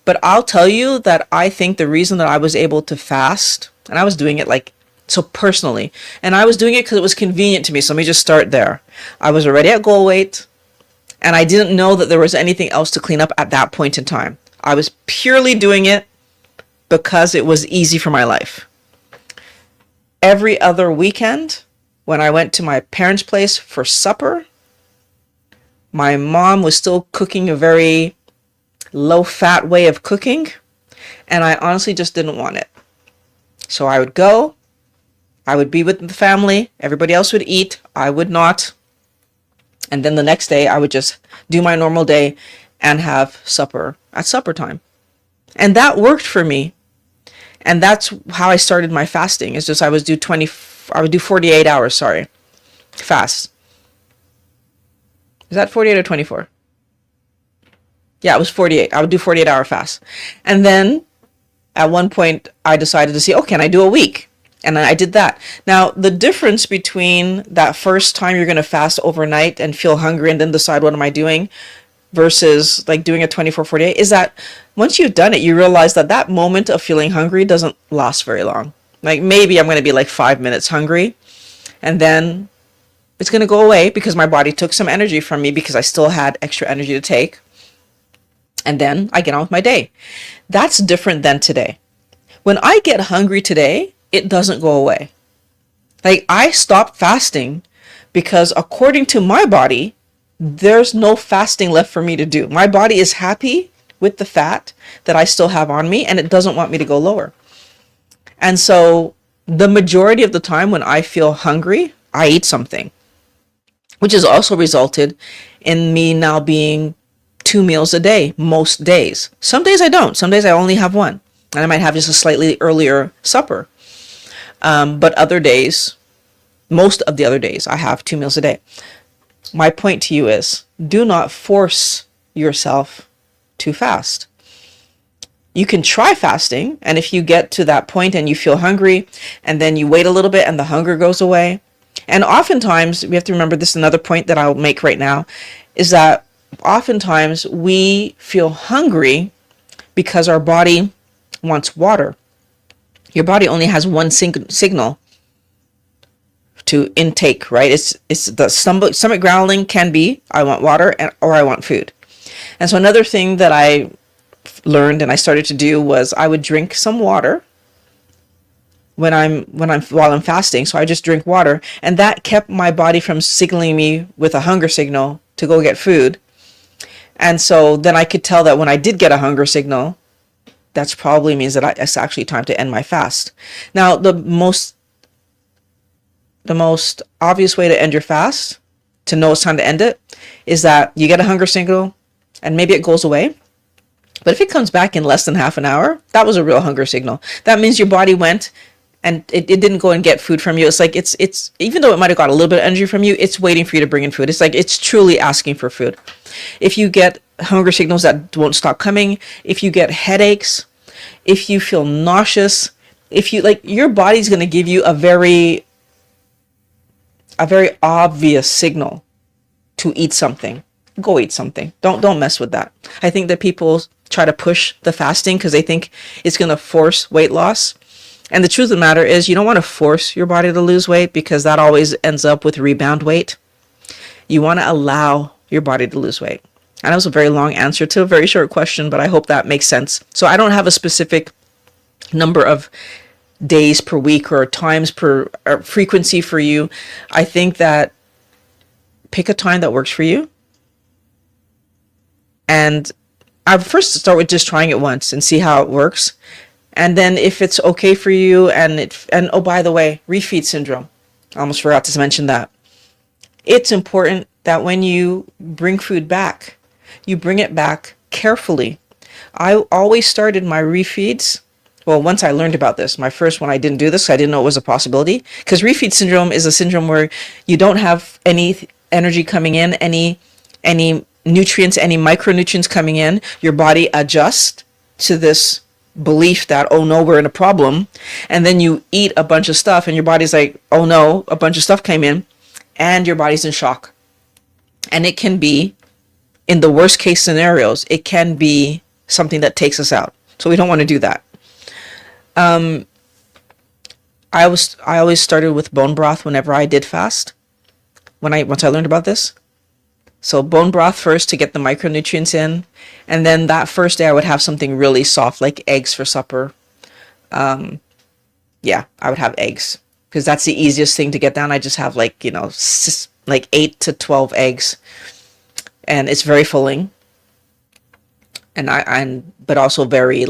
But I'll tell you that I think the reason that I was able to fast, and I was doing it like so personally, and I was doing it because it was convenient to me. So let me just start there. I was already at goal weight, and I didn't know that there was anything else to clean up at that point in time. I was purely doing it because it was easy for my life. Every other weekend, when I went to my parents' place for supper, my mom was still cooking a very low-fat way of cooking, and I honestly just didn't want it. So I would go, I would be with the family, everybody else would eat, I would not, And then the next day I would just do my normal day and have supper at supper time. And that worked for me. And that's how I started my fasting. It's just I would do 48 hours, fast. Is that 48 or 24? Yeah, it was 48. I would do 48-hour fast. And then at one point I decided to see, oh, can I do a week? And I did that. Now, the difference between that first time you're going to fast overnight and feel hungry and then decide, what am I doing, versus like doing a 24-48, is that once you've done it, you realize that that moment of feeling hungry doesn't last very long. Like maybe I'm going to be like 5 minutes hungry, and then it's going to go away because my body took some energy from me because I still had extra energy to take. And then I get on with my day. That's different than today. When I get hungry today, it doesn't go away. Like I stopped fasting because according to my body, there's no fasting left for me to do. My body is happy with the fat that I still have on me, and it doesn't want me to go lower. And so the majority of the time when I feel hungry, I eat something, which has also resulted in me now being 2 meals a day most days. Some days I don't. Some days I only have one, and I might have just a slightly earlier supper. But other days, most of the other days, I have 2 meals a day. My point to you is, do not force yourself to fast. You can try fasting, and if you get to that point and you feel hungry, and then you wait a little bit and the hunger goes away. And oftentimes, we have to remember this, another point that I'll make right now, is that oftentimes we feel hungry because our body wants water. Your body only has one signal to intake, right? It's the stomach growling can be, I want water, or I want food. And so another thing that I learned and I started to do was I would drink some water while I'm fasting. So I just drink water, and that kept my body from signaling me with a hunger signal to go get food. And so then I could tell that when I did get a hunger signal, that's probably means that it's actually time to end my fast. Now, the most obvious way to end your fast, to know it's time to end it, is that you get a hunger signal and maybe it goes away. But if it comes back in less than half an hour, that was a real hunger signal. That means your body went and it didn't go and get food from you. It's like it's even though it might have got a little bit of energy from you, it's waiting for you to bring in food. It's like it's truly asking for food. If you get hunger signals that won't stop coming, if you get headaches, if you feel nauseous, if you your body's going to give you a very obvious signal to eat something. Go eat something. Don't mess with that. I think that people try to push the fasting because they think it's going to force weight loss. And the truth of the matter is, you don't want to force your body to lose weight because that always ends up with rebound weight. You want to allow your body to lose weight. And that was a very long answer to a very short question, but I hope that makes sense. So I don't have a specific number of days per week or times per or frequency for you. I think that pick a time that works for you. And I would first start with just trying it once and see how it works. And then if it's okay for you and oh, by the way, refeed syndrome. I almost forgot to mention that. It's important that when you bring food back, you bring it back carefully. I always started my refeeds. Well, once I learned about this, my first one, I didn't do this. I didn't know it was a possibility, because refeed syndrome is a syndrome where you don't have any energy coming in, any nutrients, any micronutrients coming in. Your body adjusts to this belief that, oh no, we're in a problem. And then you eat a bunch of stuff and your body's like, oh no, a bunch of stuff came in, and your body's in shock. And it can be, in the worst case scenarios, it can be something that takes us out. So we don't want to do that. I always started with bone broth whenever I did fast. Once I learned about this. So bone broth first to get the micronutrients in. And then that first day I would have something really soft, like eggs for supper. I would have eggs because that's the easiest thing to get down. I just have 8 to 12 eggs, and it's very filling. But also very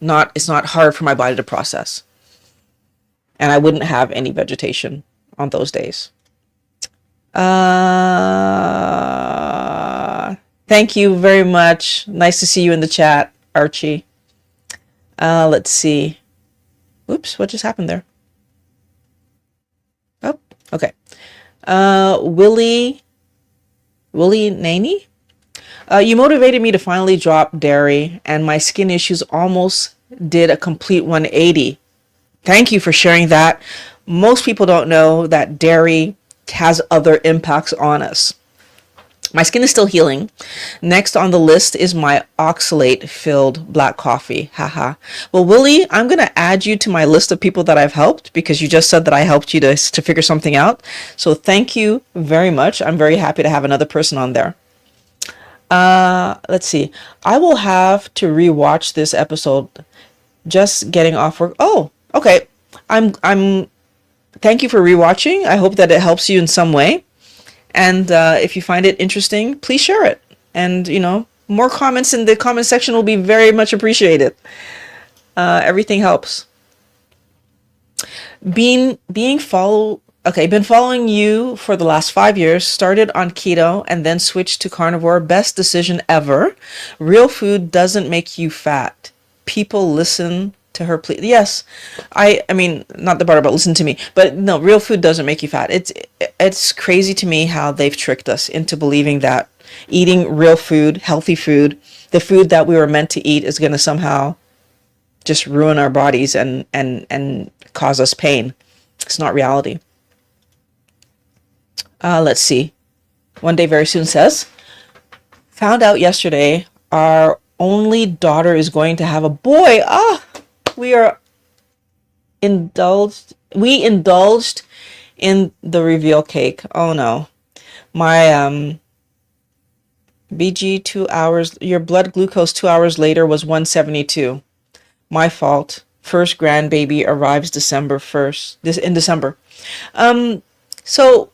it's not hard for my body to process. And I wouldn't have any vegetation on those days. Thank you very much. Nice to see you in the chat, Archie. Let's see. Oops, what just happened there? Oh, okay. Willie Naney? You motivated me to finally drop dairy, and my skin issues almost did a complete 180. Thank you for sharing that. Most people don't know that dairy has other impacts on us. My skin is still healing. Next on the list is my oxalate filled black coffee. Haha. Well, Willie, I'm going to add you to my list of people that I've helped because you just said that I helped you to figure something out. So thank you very much. I'm very happy to have another person on there. Let's see. I will have to rewatch this episode. Just getting off work. Oh, okay. I'm thank you for rewatching. I hope that it helps you in some way. And if you find it interesting, please share it. And, more comments in the comment section will be very much appreciated. Everything helps. Been following you for the last 5 years, started on keto and then switched to carnivore. Best decision ever. Real food doesn't make you fat. People listen to her, please. Yes, I mean, not the part about listen to me, but no, real food doesn't make you fat. It's crazy to me how they've tricked us into believing that eating real food, healthy food, the food that we were meant to eat is going to somehow just ruin our bodies and cause us pain. It's not reality. Let's see. One Day Very Soon says, found out yesterday our only daughter is going to have a boy. We indulged in the reveal cake. Oh no. My BG 2 hours, your blood glucose 2 hours later was 172. My fault. First grandbaby arrives December 1st. In December. So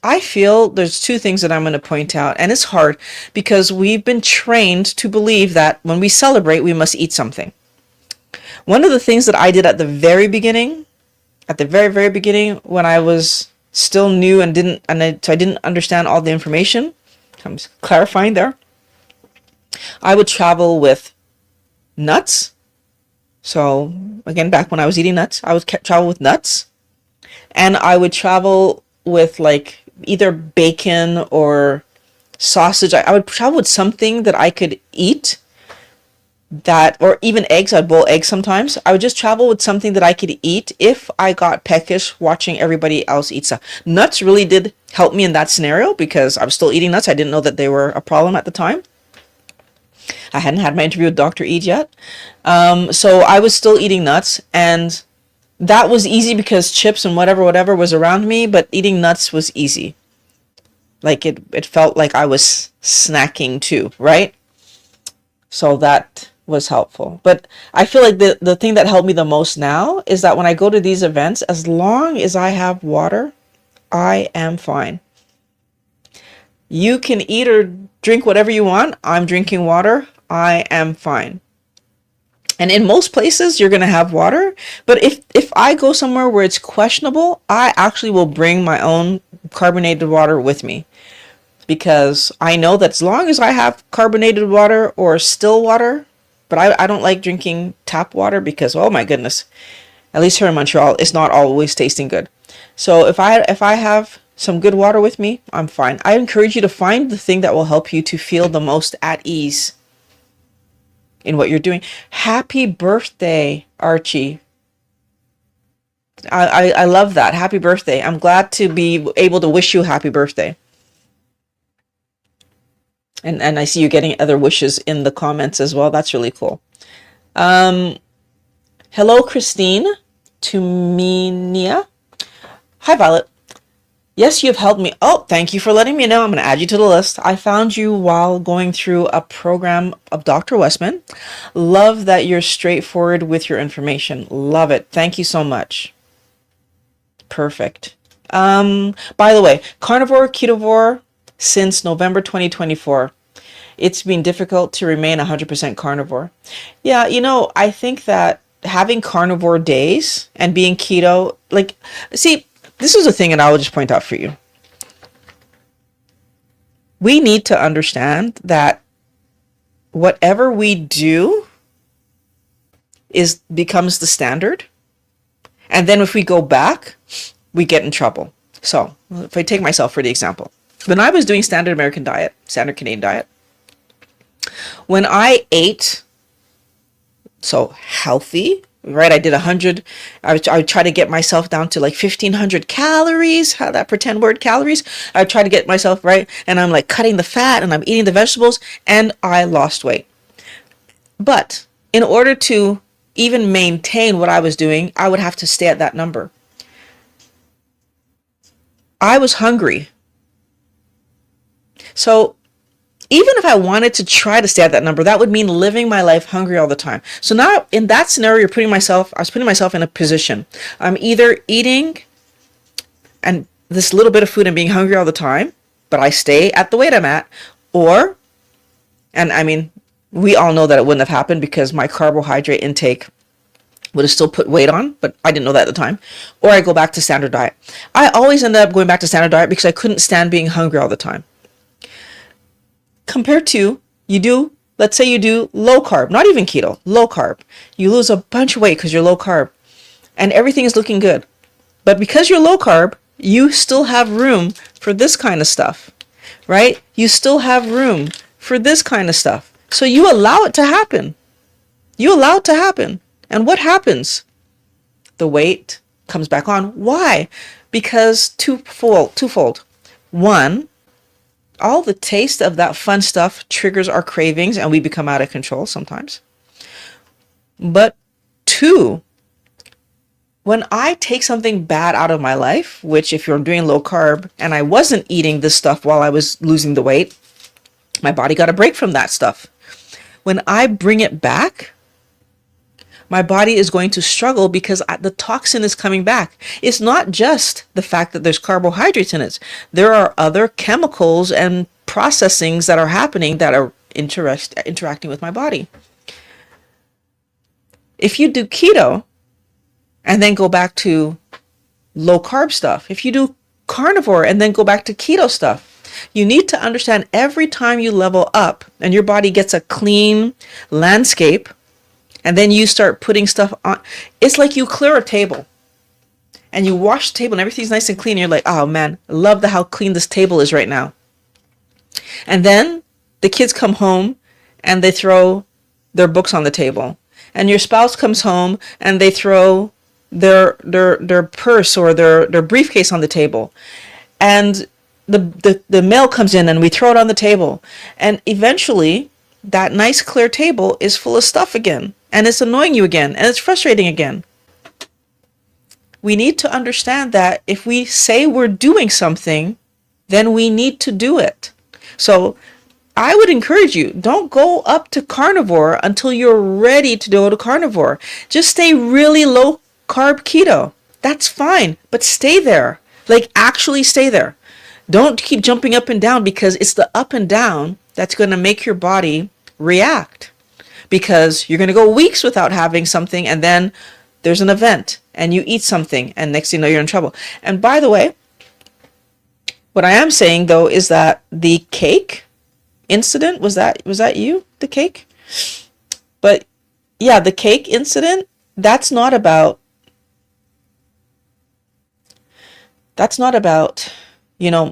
I feel there's two things that I'm going to point out, and it's hard because we've been trained to believe that when we celebrate, we must eat something. One of the things that I did at the very beginning, when I was still new and so I didn't understand all the information, I'm clarifying there. I would travel with nuts. So again, back when I was eating nuts, I would travel with nuts, and I would travel with like either bacon or sausage. I would travel with something that I could eat, or even eggs. I'd boil eggs sometimes. I would just travel with something that I could eat if I got peckish watching everybody else eat stuff. Nuts really did help me in that scenario because I was still eating nuts. I didn't know that they were a problem at the time. I hadn't had my interview with Dr. Eid yet. So I was still eating nuts, and that was easy because chips and whatever was around me, but eating nuts was easy. Like it felt like I was snacking too, right? So that was helpful. But I feel like the thing that helped me the most now is that when I go to these events, as long as I have water, I am fine. You can eat or drink whatever you want. I'm drinking water. I am fine. And in most places, you're going to have water. But if I go somewhere where it's questionable, I actually will bring my own carbonated water with me. Because I know that as long as I have carbonated water or still water, but I don't like drinking tap water because, oh my goodness, at least here in Montreal, it's not always tasting good. So if I have some good water with me, I'm fine. I encourage you to find the thing that will help you to feel the most at ease in what you're doing. Happy birthday, Archie. I love that. Happy birthday. I'm glad to be able to wish you a happy birthday. And I see you getting other wishes in the comments as well. That's really cool. Hello, Christine Tuminia. Hi, Violet. Yes, you've helped me. Oh, thank you for letting me know. I'm going to add you to the list. I found you while going through a program of Dr. Westman. Love that you're straightforward with your information. Love it. Thank you so much. Perfect. By the way, Carnivore, Ketovore, since November 2024. It's been difficult to remain 100% carnivore. Yeah, I think that having carnivore days and being keto, see, this is a thing, and I will just point out for you. We need to understand that whatever we do becomes the standard. And then if we go back, we get in trouble. So if I take myself for the example, when I was doing standard American diet, standard Canadian diet, when I ate so healthy, right? I did 100. I would try to get myself down to like 1,500 calories. How that pretend word calories? I would try to get myself right, and I'm like cutting the fat, and I'm eating the vegetables, and I lost weight. But in order to even maintain what I was doing, I would have to stay at that number. I was hungry. So even if I wanted to try to stay at that number, that would mean living my life hungry all the time. So now in that scenario, I was putting myself in a position. I'm either eating and this little bit of food and being hungry all the time, but I stay at the weight I'm at, or, and I mean, we all know that it wouldn't have happened because my carbohydrate intake would have still put weight on, but I didn't know that at the time. Or I go back to standard diet. I always ended up going back to standard diet because I couldn't stand being hungry all the time. Compared to, let's say you do low carb, not even keto, low carb. You lose a bunch of weight because you're low carb and everything is looking good. But because you're low carb, you still have room for this kind of stuff, right? You still have room for this kind of stuff. So you allow it to happen. You allow it to happen. And what happens? The weight comes back on. Why? Because twofold. One, all the taste of that fun stuff triggers our cravings and we become out of control sometimes. But two, when I take something bad out of my life, which if you're doing low carb and I wasn't eating this stuff while I was losing the weight, my body got a break from that stuff. When I bring it back, my body is going to struggle because the toxin is coming back. It's not just the fact that there's carbohydrates in it. There are other chemicals and processings that are happening that are interacting with my body. If you do keto and then go back to low carb stuff, if you do carnivore and then go back to keto stuff, you need to understand every time you level up and your body gets a clean landscape, and then you start putting stuff on. It's like you clear a table and you wash the table and everything's nice and clean. And you're like, oh man, I love how clean this table is right now. And then the kids come home and they throw their books on the table. And your spouse comes home and they throw their purse or their briefcase on the table. And the mail comes in and we throw it on the table. And eventually that nice clear table is full of stuff again. And it's annoying you again. And it's frustrating again. We need to understand that if we say we're doing something, then we need to do it. So I would encourage you, don't go up to carnivore until you're ready to go to carnivore. Just stay really low carb keto. That's fine, but stay there. Like actually stay there. Don't keep jumping up and down because it's the up and down that's going to make your body react. Because you're going to go weeks without having something and then there's an event and you eat something and next thing you know you're in trouble. And by the way, what I am saying though is that the cake incident, was that you, the cake? But yeah, the cake incident, that's not about,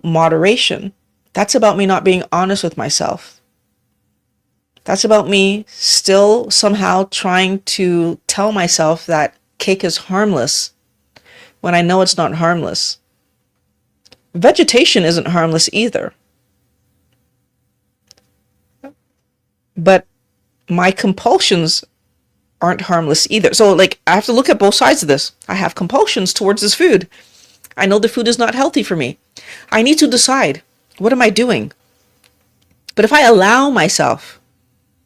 moderation. That's about me not being honest with myself. That's about me still somehow trying to tell myself that cake is harmless when I know it's not harmless. Vegetation isn't harmless either. But my compulsions aren't harmless either. So like I have to look at both sides of this. I have compulsions towards this food. I know the food is not healthy for me. I need to decide, what am I doing? But if I allow myself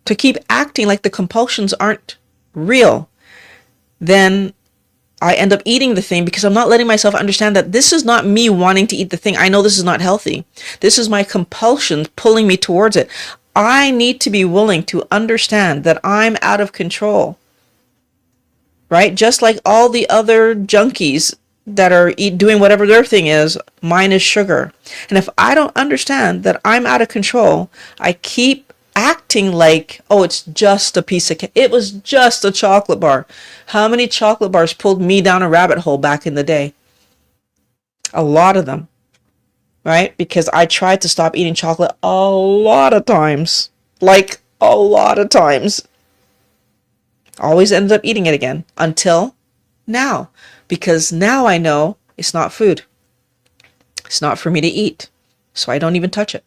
to keep acting like the compulsions aren't real, then I end up eating the thing because I'm not letting myself understand that this is not me wanting to eat the thing. I know this is not healthy. This is my compulsion pulling me towards it. I need to be willing to understand that I'm out of control, right? Just like all the other junkies that are doing whatever their thing is. Mine is sugar. And if I don't understand that I'm out of control, I keep acting like, oh, it's just a piece of cake. It was just a chocolate bar. How many chocolate bars pulled me down a rabbit hole back in the day? A lot of them, right? Because I tried to stop eating chocolate a lot of times. Like a lot of times. Always ended up eating it again until now. Because now I know it's not food. It's not for me to eat. So I don't even touch it.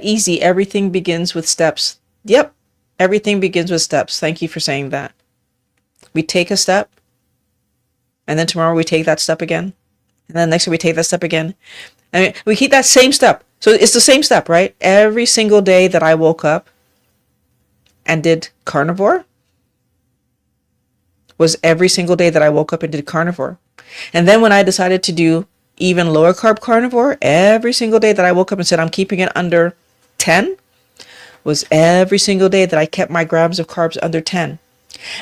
Easy. Everything begins with steps. Yep. Everything begins with steps. Thank you for saying that. We take a step, and then tomorrow we take that step again, and then next week we take that step again. And we keep that same step. So it's the same step, right? Every single day that I woke up and did carnivore was every single day that I woke up and did carnivore. And then when I decided to do even lower carb carnivore, every single day that I woke up and said I'm keeping it under 10 was every single day that I kept my grams of carbs under 10.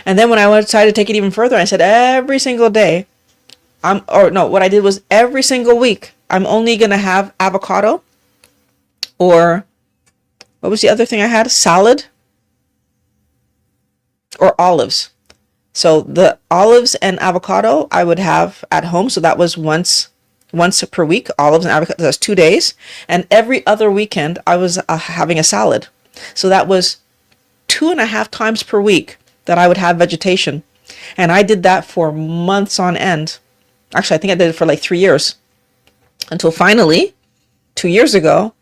And then when I decided to take it even further, I said every single day, what I did was every single week, I'm only going to have avocado, or what was the other thing I had? Salad or olives. So the olives and avocado I would have at home. So that was once per week, olives and avocado. That's 2 days. And every other weekend I was having a salad. So that was 2.5 times per week that I would have vegetation. And I did that for months on end. Actually, I think I did it for like 3 years. Until finally, 2 years ago,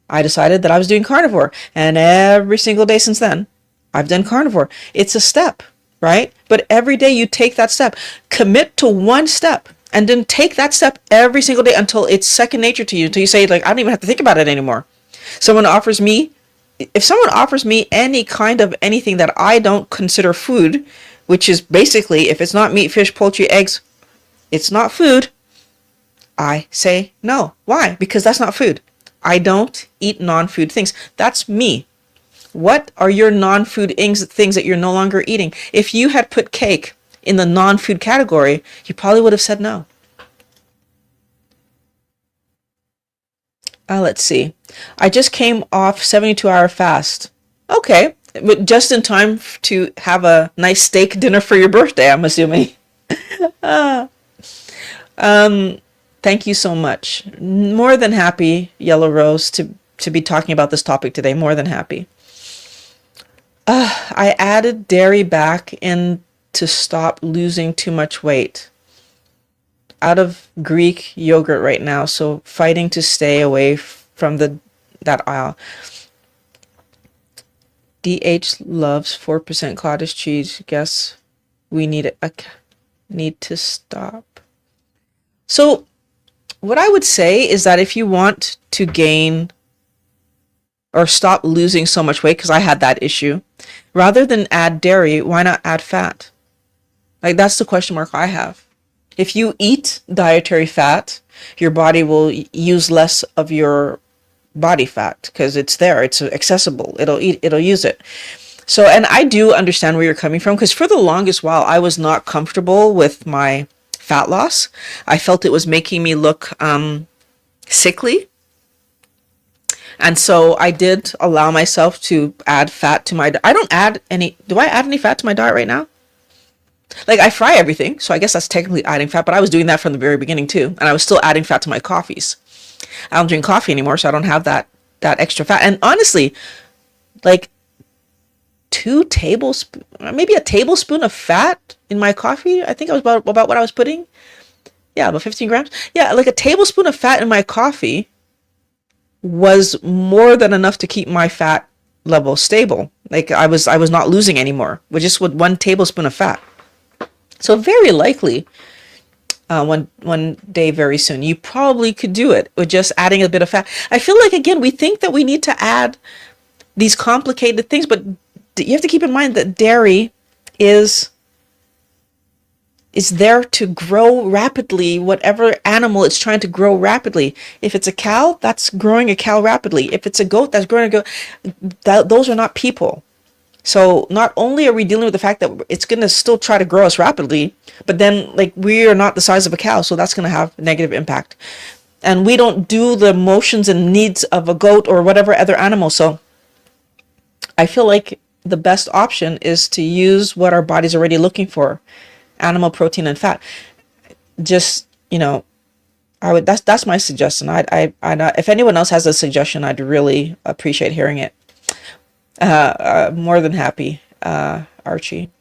I decided that I was doing carnivore. And every single day since then, I've done carnivore. It's a step, right? But every day you take that step. Commit to one step. And then take that step every single day until it's second nature to you. Until you say, like, I don't even have to think about it anymore. If someone offers me any kind of anything that I don't consider food, which is basically, if it's not meat, fish, poultry, eggs, it's not food, I say no. Why? Because that's not food. I don't eat non-food things. That's me. What are your non-food things that you're no longer eating? If you had put cake in the non-food category, you probably would have said no. Let's see. I just came off 72-hour fast. Okay, but just in time to have a nice steak dinner for your birthday, I'm assuming. Thank you so much. More than happy, Yellow Rose, to be talking about this topic today. More than happy. I added dairy back in to stop losing too much weight. Out of Greek yogurt right now, so fighting to stay away from that aisle. DH loves 4% cottage cheese. Guess we need to stop. So what I would say is that if you want to gain or stop losing so much weight, because I had that issue, rather than add dairy, why not add fat? Like, that's the question mark I have. If you eat dietary fat, your body will use less of your body fat because it's there, it's accessible, it'll use it. So, and I do understand where you're coming from, because for the longest while I was not comfortable with my fat loss. I felt it was making me look sickly. And so I did allow myself to add fat to my diet. Do I add any fat to my diet right now? Like, I fry everything, so I guess that's technically adding fat, but I was doing that from the very beginning too. And I was still adding fat to my coffees. I don't drink coffee anymore, so I don't have that extra fat. And honestly, like 2 tablespoons, maybe a tablespoon of fat in my coffee. I think I was about what I was putting. Yeah, about 15 grams. Yeah, like a tablespoon of fat in my coffee was more than enough to keep my fat level stable. Like, I was not losing anymore with just 1 tablespoon of fat. So very likely, one day very soon, you probably could do it with just adding a bit of fat. I feel like, again, we think that we need to add these complicated things, but you have to keep in mind that dairy is is there to grow rapidly, whatever animal it's trying to grow rapidly. If it's a cow, that's growing a cow rapidly. If it's a goat, that's growing a goat. Those are not people. So not only are we dealing with the fact that it's going to still try to grow us rapidly, but then like we are not the size of a cow, so that's going to have a negative impact. And we don't do the motions and needs of a goat or whatever other animal. So I feel like the best option is to use what our body's already looking for, animal protein and fat. Just, I would, that's my suggestion. If anyone else has a suggestion, I'd really appreciate hearing it. More than happy, Archie.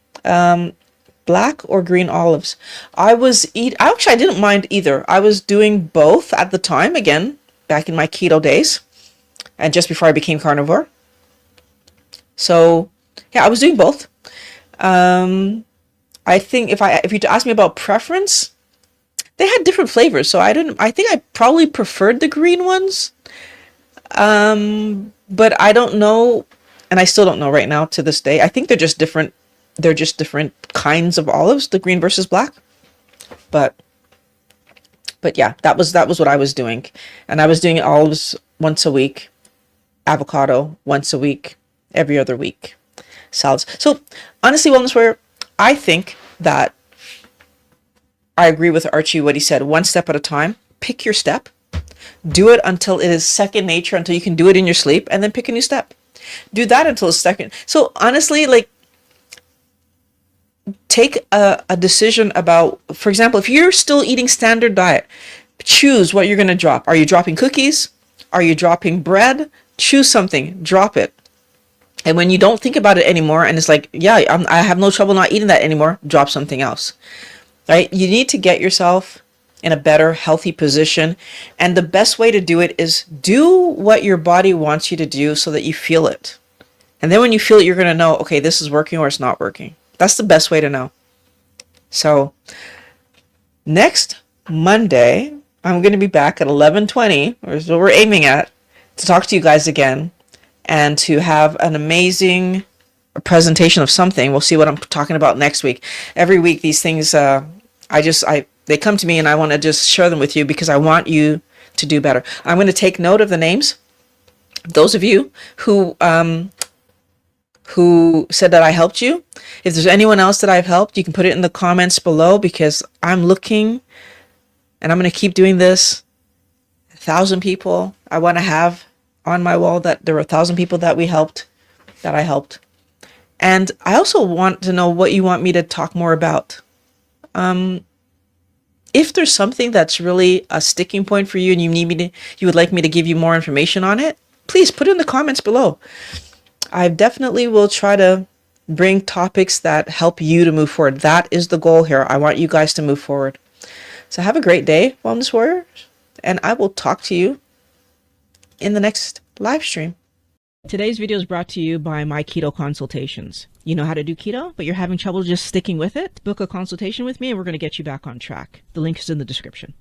Black or green olives? Actually, I didn't mind either. I was doing both at the time, again, back in my keto days and just before I became carnivore. So yeah, I was doing both. I think if you ask me about preference, they had different flavors. So I think I probably preferred the green ones. But I don't know, and I still don't know right now to this day. I think they're just different. They're just different kinds of olives, the green versus black. But yeah, that was what I was doing. And I was doing olives once a week, avocado once a week, every other week, salads. So honestly, Wellness Warrior, I think that I agree with Archie, what he said, one step at a time. Pick your step. Do it until it is second nature, until you can do it in your sleep, and then pick a new step. Do that until it's second. So honestly, like, take a decision about, for example, if you're still eating standard diet, choose what you're going to drop. Are you dropping cookies? Are you dropping bread? Choose something, drop it. And when you don't think about it anymore, and it's like, yeah, I have no trouble not eating that anymore, drop something else, right? You need to get yourself in a better, healthy position. And the best way to do it is do what your body wants you to do so that you feel it. And then when you feel it, you're going to know, okay, this is working or it's not working. That's the best way to know. So next Monday, I'm going to be back at 11:20, or is what we're aiming at, to talk to you guys again and to have an amazing presentation of something. We'll see what I'm talking about next week. Every week, these things, they come to me and I want to just share them with you because I want you to do better. I'm going to take note of the names. Those of you who said that I helped you. If there's anyone else that I've helped, you can put it in the comments below, because I'm looking and I'm going to keep doing this. 1,000 people I want to have on my wall, that there were 1,000 people that I helped. And I also want to know what you want me to talk more about. If there's something that's really a sticking point for you and you would like me to give you more information on it, please put it in the comments below. I definitely will try to bring topics that help you to move forward. That is the goal here. I want you guys to move forward. So have a great day, Wellness Warriors, and I will talk to you in the next live stream. Today's video is brought to you by my keto consultations. You know how to do keto, but you're having trouble just sticking with it? Book a consultation with me and we're going to get you back on track. The link is in the description.